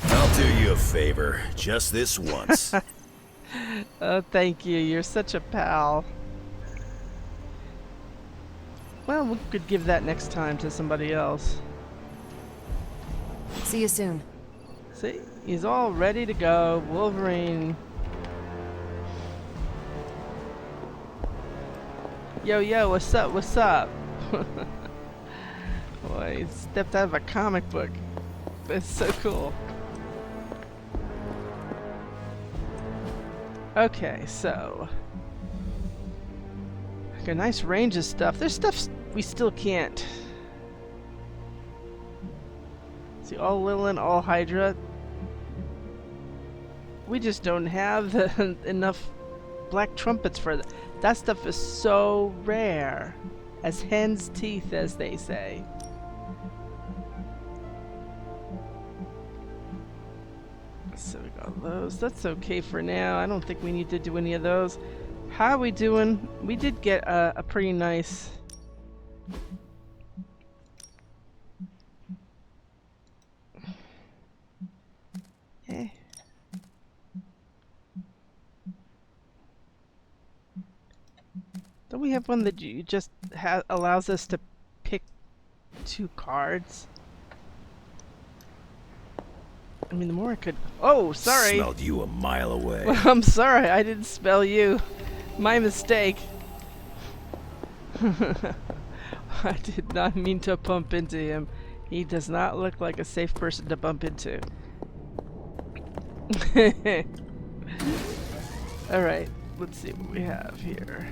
I'll do you a favor, just this once. Oh, thank you. You're such a pal. Well, we could give that next time to somebody else. See you soon. See, he's all ready to go. Wolverine. Yo, yo, what's up? What's up? Boy, he stepped out of a comic book. That's so cool. Okay, so got a nice range of stuff. There's stuff we still can't. See, all Lilin, all Hydra. We just don't have enough black trumpets for that. That stuff is so rare. As hen's teeth, as they say. So we got those. That's okay for now. I don't think we need to do any of those. How are we doing? We did get a pretty nice... Eh. Don't we have one that you just allows us to pick 2 cards? I mean, the more I could... Oh, sorry! Smelled you a mile away. Well, I'm sorry, I didn't spell you. My mistake. I did not mean to bump into him. He does not look like a safe person to bump into. Alright, let's see what we have here.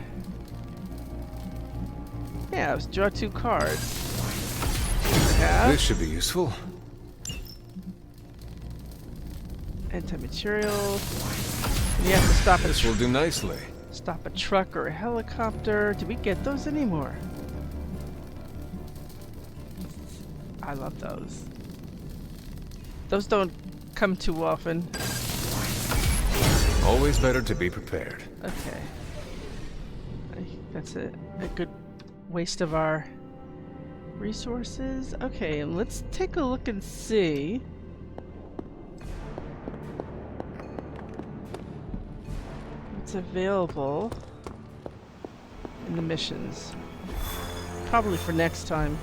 Yeah, let's draw 2 cards. Yeah. This should be useful. Anti-material. You have to stop This will do nicely. Stop a truck or a helicopter. Do we get those anymore? I love those. Those don't come too often. Always better to be prepared. Okay. That's a good waste of our resources. Okay, and let's take a look and see. What's available in the missions. Probably for next time.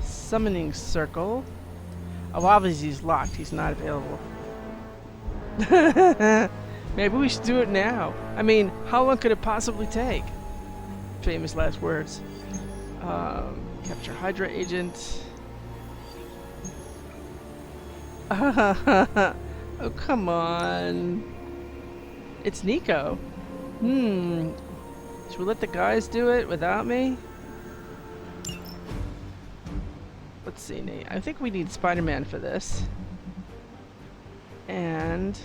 Summoning circle. Oh, obviously he's locked. He's not available. Maybe we should do it now. I mean, how long could it possibly take? Famous last words. Capture Hydra agent. Oh, come on. It's Nico. Should we let the guys do it without me? Let's see, Nate. I think we need Spider-Man for this. And...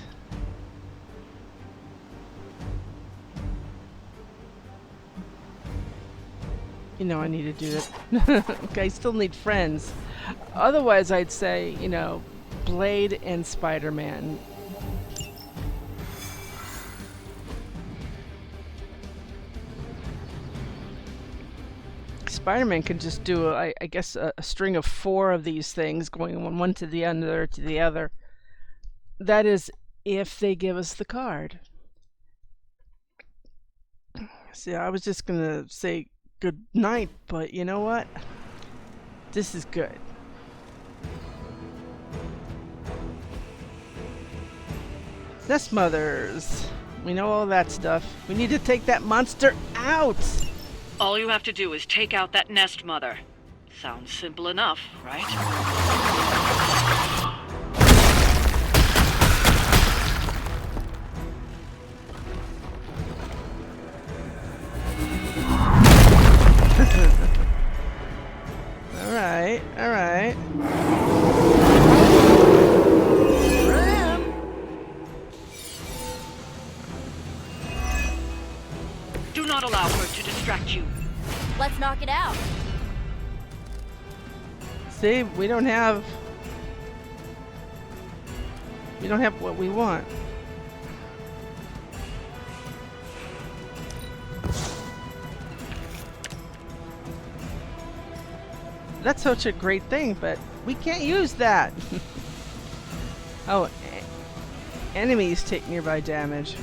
you know, I need to do it. Okay, I still need friends. Otherwise, I'd say, you know, Blade and Spider-Man. Spider-Man can just do, I guess, a string of 4 of these things, going one to the other to the other. That is, if they give us the card. See, I was just gonna say good night, but you know what? This is good. Nest mothers. We know all that stuff. We need to take that monster out. All you have to do is take out that nest mother. Sounds simple enough, right? Alright, alright. Do not allow her to distract you. Let's knock it out. See, we don't have what we want. That's such a great thing, but we can't use that. Oh, enemies take nearby damage.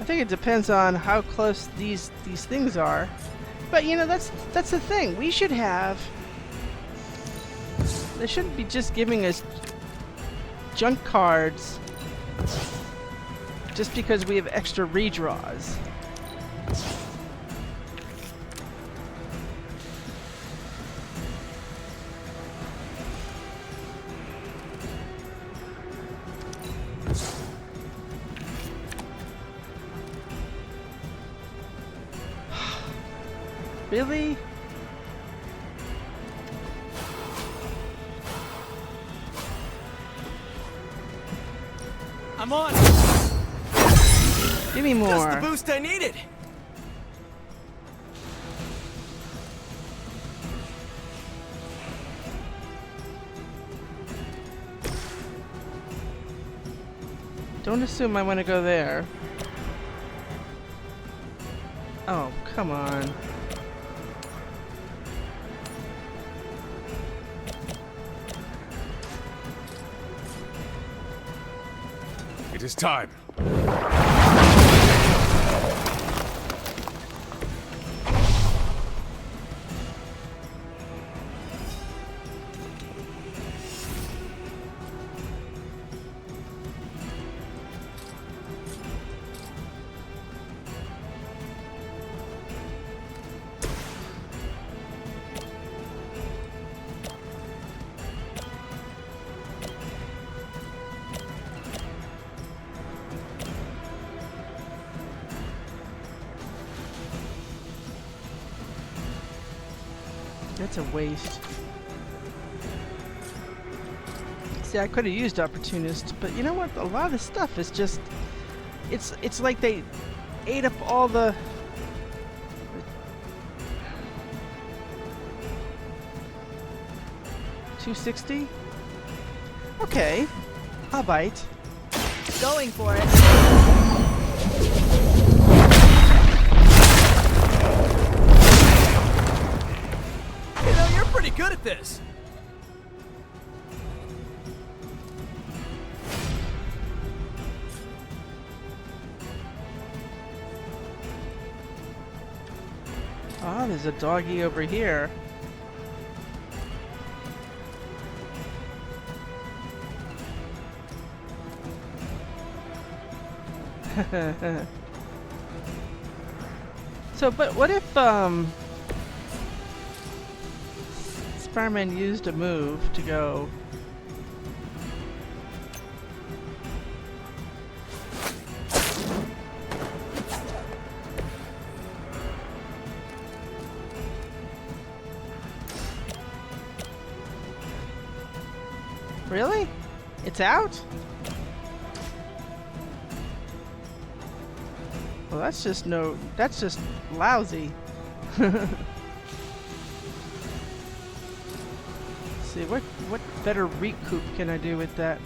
I think it depends on how close these things are. But you know, that's the thing. We should have. They shouldn't be just giving us junk cards just because we have extra redraws. Really? I'm on. Give me more. Just the boost I needed. Don't assume I want to go there. Oh, come on. It is time. That's a waste. See, I could have used Opportunist, but you know what? A lot of this stuff is just... It's like they ate up all the... $260? Okay. I'll bite. Going for it. You know, you're pretty good at this. Oh, there's a doggy over here. So, but what if, Spider-Man used a move to go... Really? It's out? Well, that's just lousy. See, what better recoup can I do with that?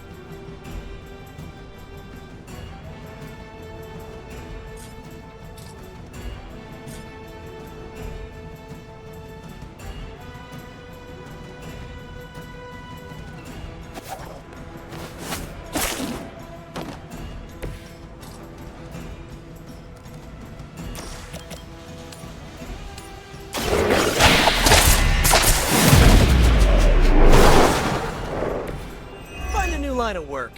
Line of work.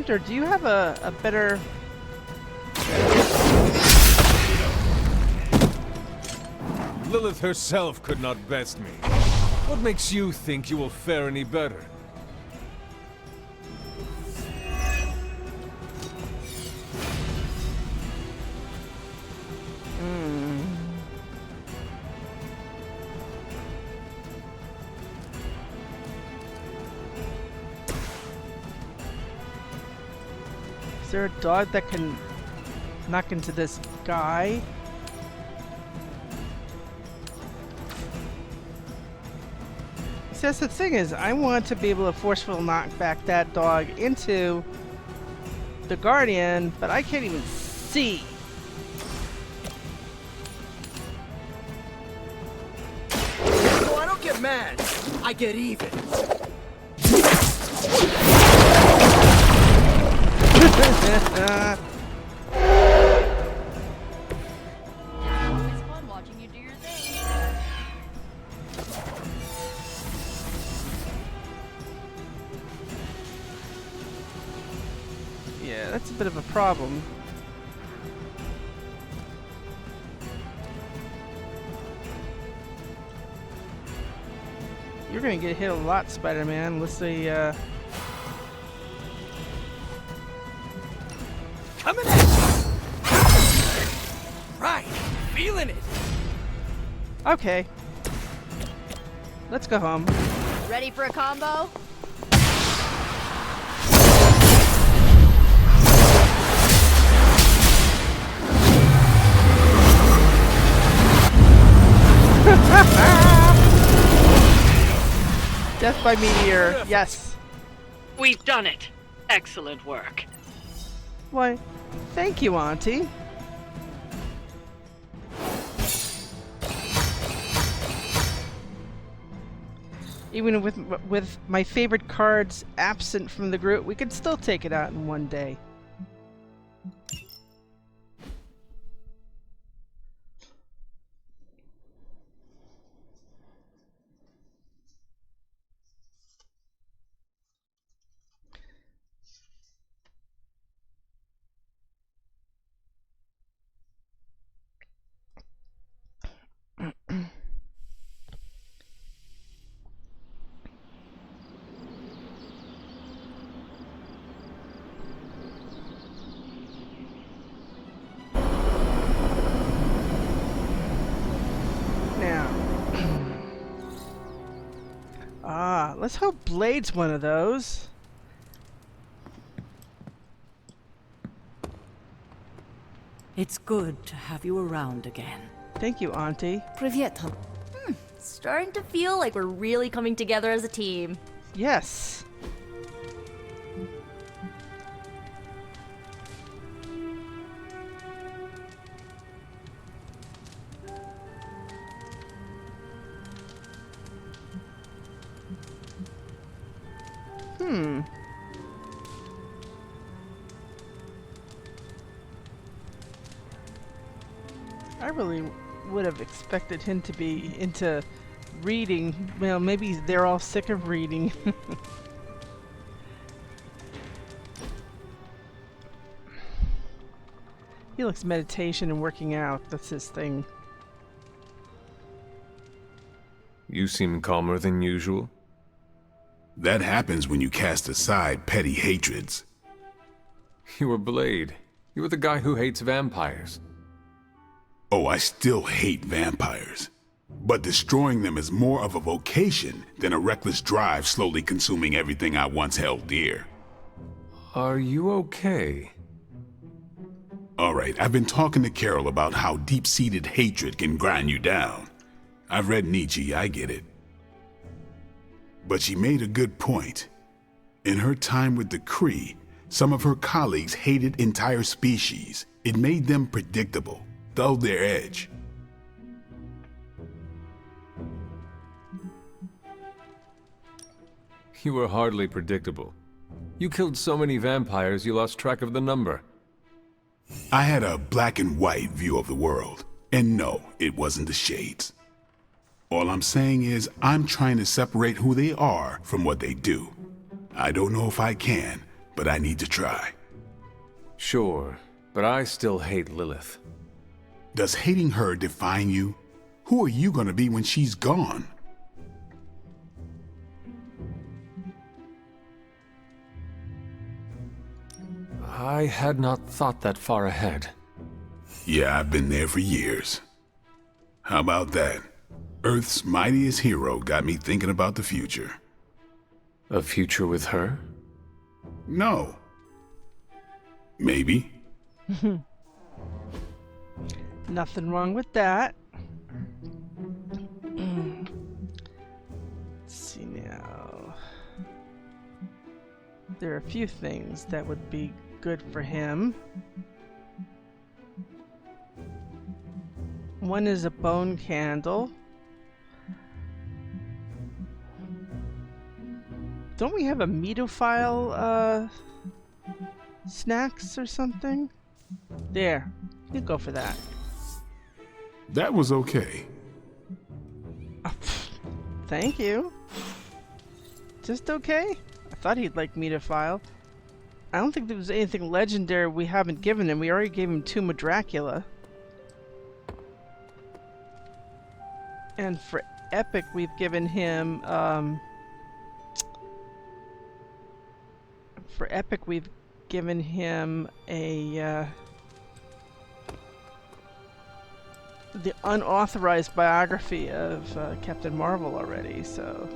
Hunter, do you have a better... Lilith herself could not best me. What makes you think you will fare any better? Is there a dog that can knock into this guy? See, that's the thing is, I want to be able to forcefully knock back that dog into the Guardian, but I can't even see. So I don't get mad. I get even. Always fun watching you do your thing. Yeah, that's a bit of a problem. You're gonna get hit a lot, Spider-Man, unless they, Coming at you! Right, feeling it! Okay. Let's go home. Ready for a combo? Death by meteor, yes. We've done it. Excellent work. Why, thank you, Auntie. Even with my favorite cards absent from the group, we could still take it out in one day. Let's hope Blade's one of those. It's good to have you around again. Thank you, Auntie. Привет. Starting to feel like we're really coming together as a team. Yes. I really would have expected him to be into reading. Well, maybe they're all sick of reading. He likes meditation and working out. That's his thing. You seem calmer than usual. That happens when you cast aside petty hatreds. You were Blade. You were the guy who hates vampires. Oh, I still hate vampires. But destroying them is more of a vocation than a reckless drive slowly consuming everything I once held dear. Are you okay? Alright, I've been talking to Carol about how deep-seated hatred can grind you down. I've read Nietzsche, I get it. But she made a good point. In her time with the Kree, some of her colleagues hated entire species. It made them predictable, dulled their edge. You were hardly predictable. You killed so many vampires you lost track of the number. I had a black and white view of the world. And no, it wasn't the shades. All I'm saying is, I'm trying to separate who they are from what they do. I don't know if I can, but I need to try. Sure, but I still hate Lilith. Does hating her define you? Who are you gonna be when she's gone? I had not thought that far ahead. Yeah, I've been there for years. How about that? Earth's mightiest hero got me thinking about the future. A future with her? No. Maybe. Nothing wrong with that. Let's see now. There are a few things that would be good for him. One is a bone candle. Don't we have a meatophile snacks or something? There, you go for that. That was okay. Thank you. Just okay? I thought he'd like meatophile. I don't think there was anything legendary we haven't given him. We already gave him Tomb of Dracula. And for epic, we've given him for epic, we've given him a the unauthorized biography of Captain Marvel already. So,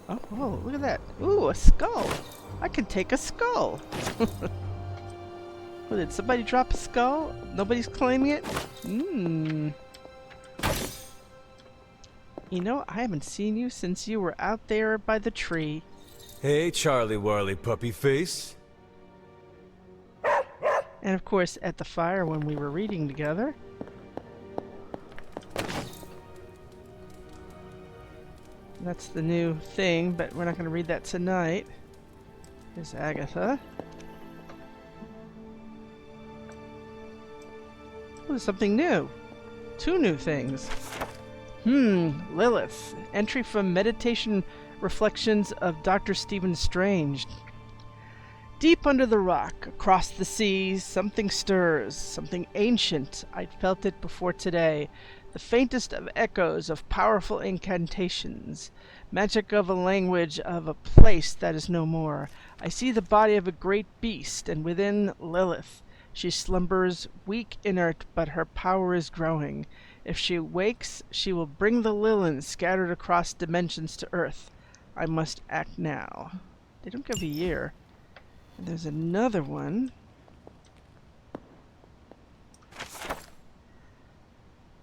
oh, look at that! Ooh, a skull! I can take a skull. What, did somebody drop a skull? Nobody's claiming it? You know, I haven't seen you since you were out there by the tree. Hey, Charlie Warley puppy face. And of course, at the fire when we were reading together. That's the new thing, but we're not going to read that tonight. Here's Agatha. Oh, there's something new. 2 new things. Lilith. Entry from Meditation Reflections of Dr. Stephen Strange. Deep under the rock, across the seas, something stirs, something ancient. I'd felt it before today. The faintest of echoes of powerful incantations. Magic of a language of a place that is no more. I see the body of a great beast, and within Lilith. She slumbers, weak, inert, but her power is growing. If she wakes, she will bring the Lilins scattered across dimensions to Earth. I must act now. They don't give a year. And there's another one.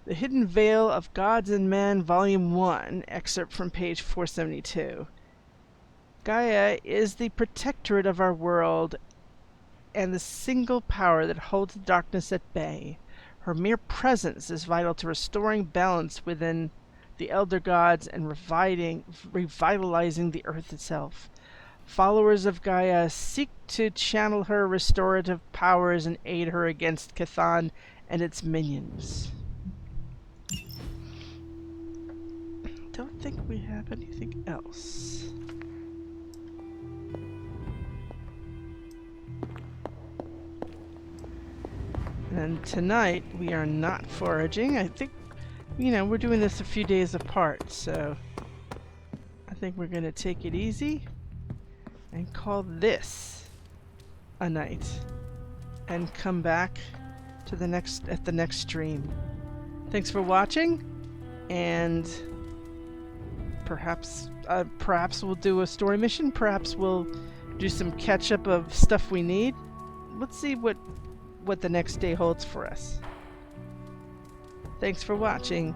The Hidden Veil of Gods and Man, Volume 1, excerpt from page 472. Gaia is the protectorate of our world and the single power that holds the darkness at bay. Her mere presence is vital to restoring balance within the elder gods and revitalizing the earth itself. Followers of Gaia seek to channel her restorative powers and aid her against Chthon and its minions. Don't think we have anything else. And tonight we are not foraging. I think, we're doing this a few days apart, so I think we're going to take it easy and call this a night and come back to the next stream. Thanks for watching, and perhaps we'll do a story mission. Perhaps we'll do some catch up of stuff we need. Let's see what the next day holds for us. Thanks for watching.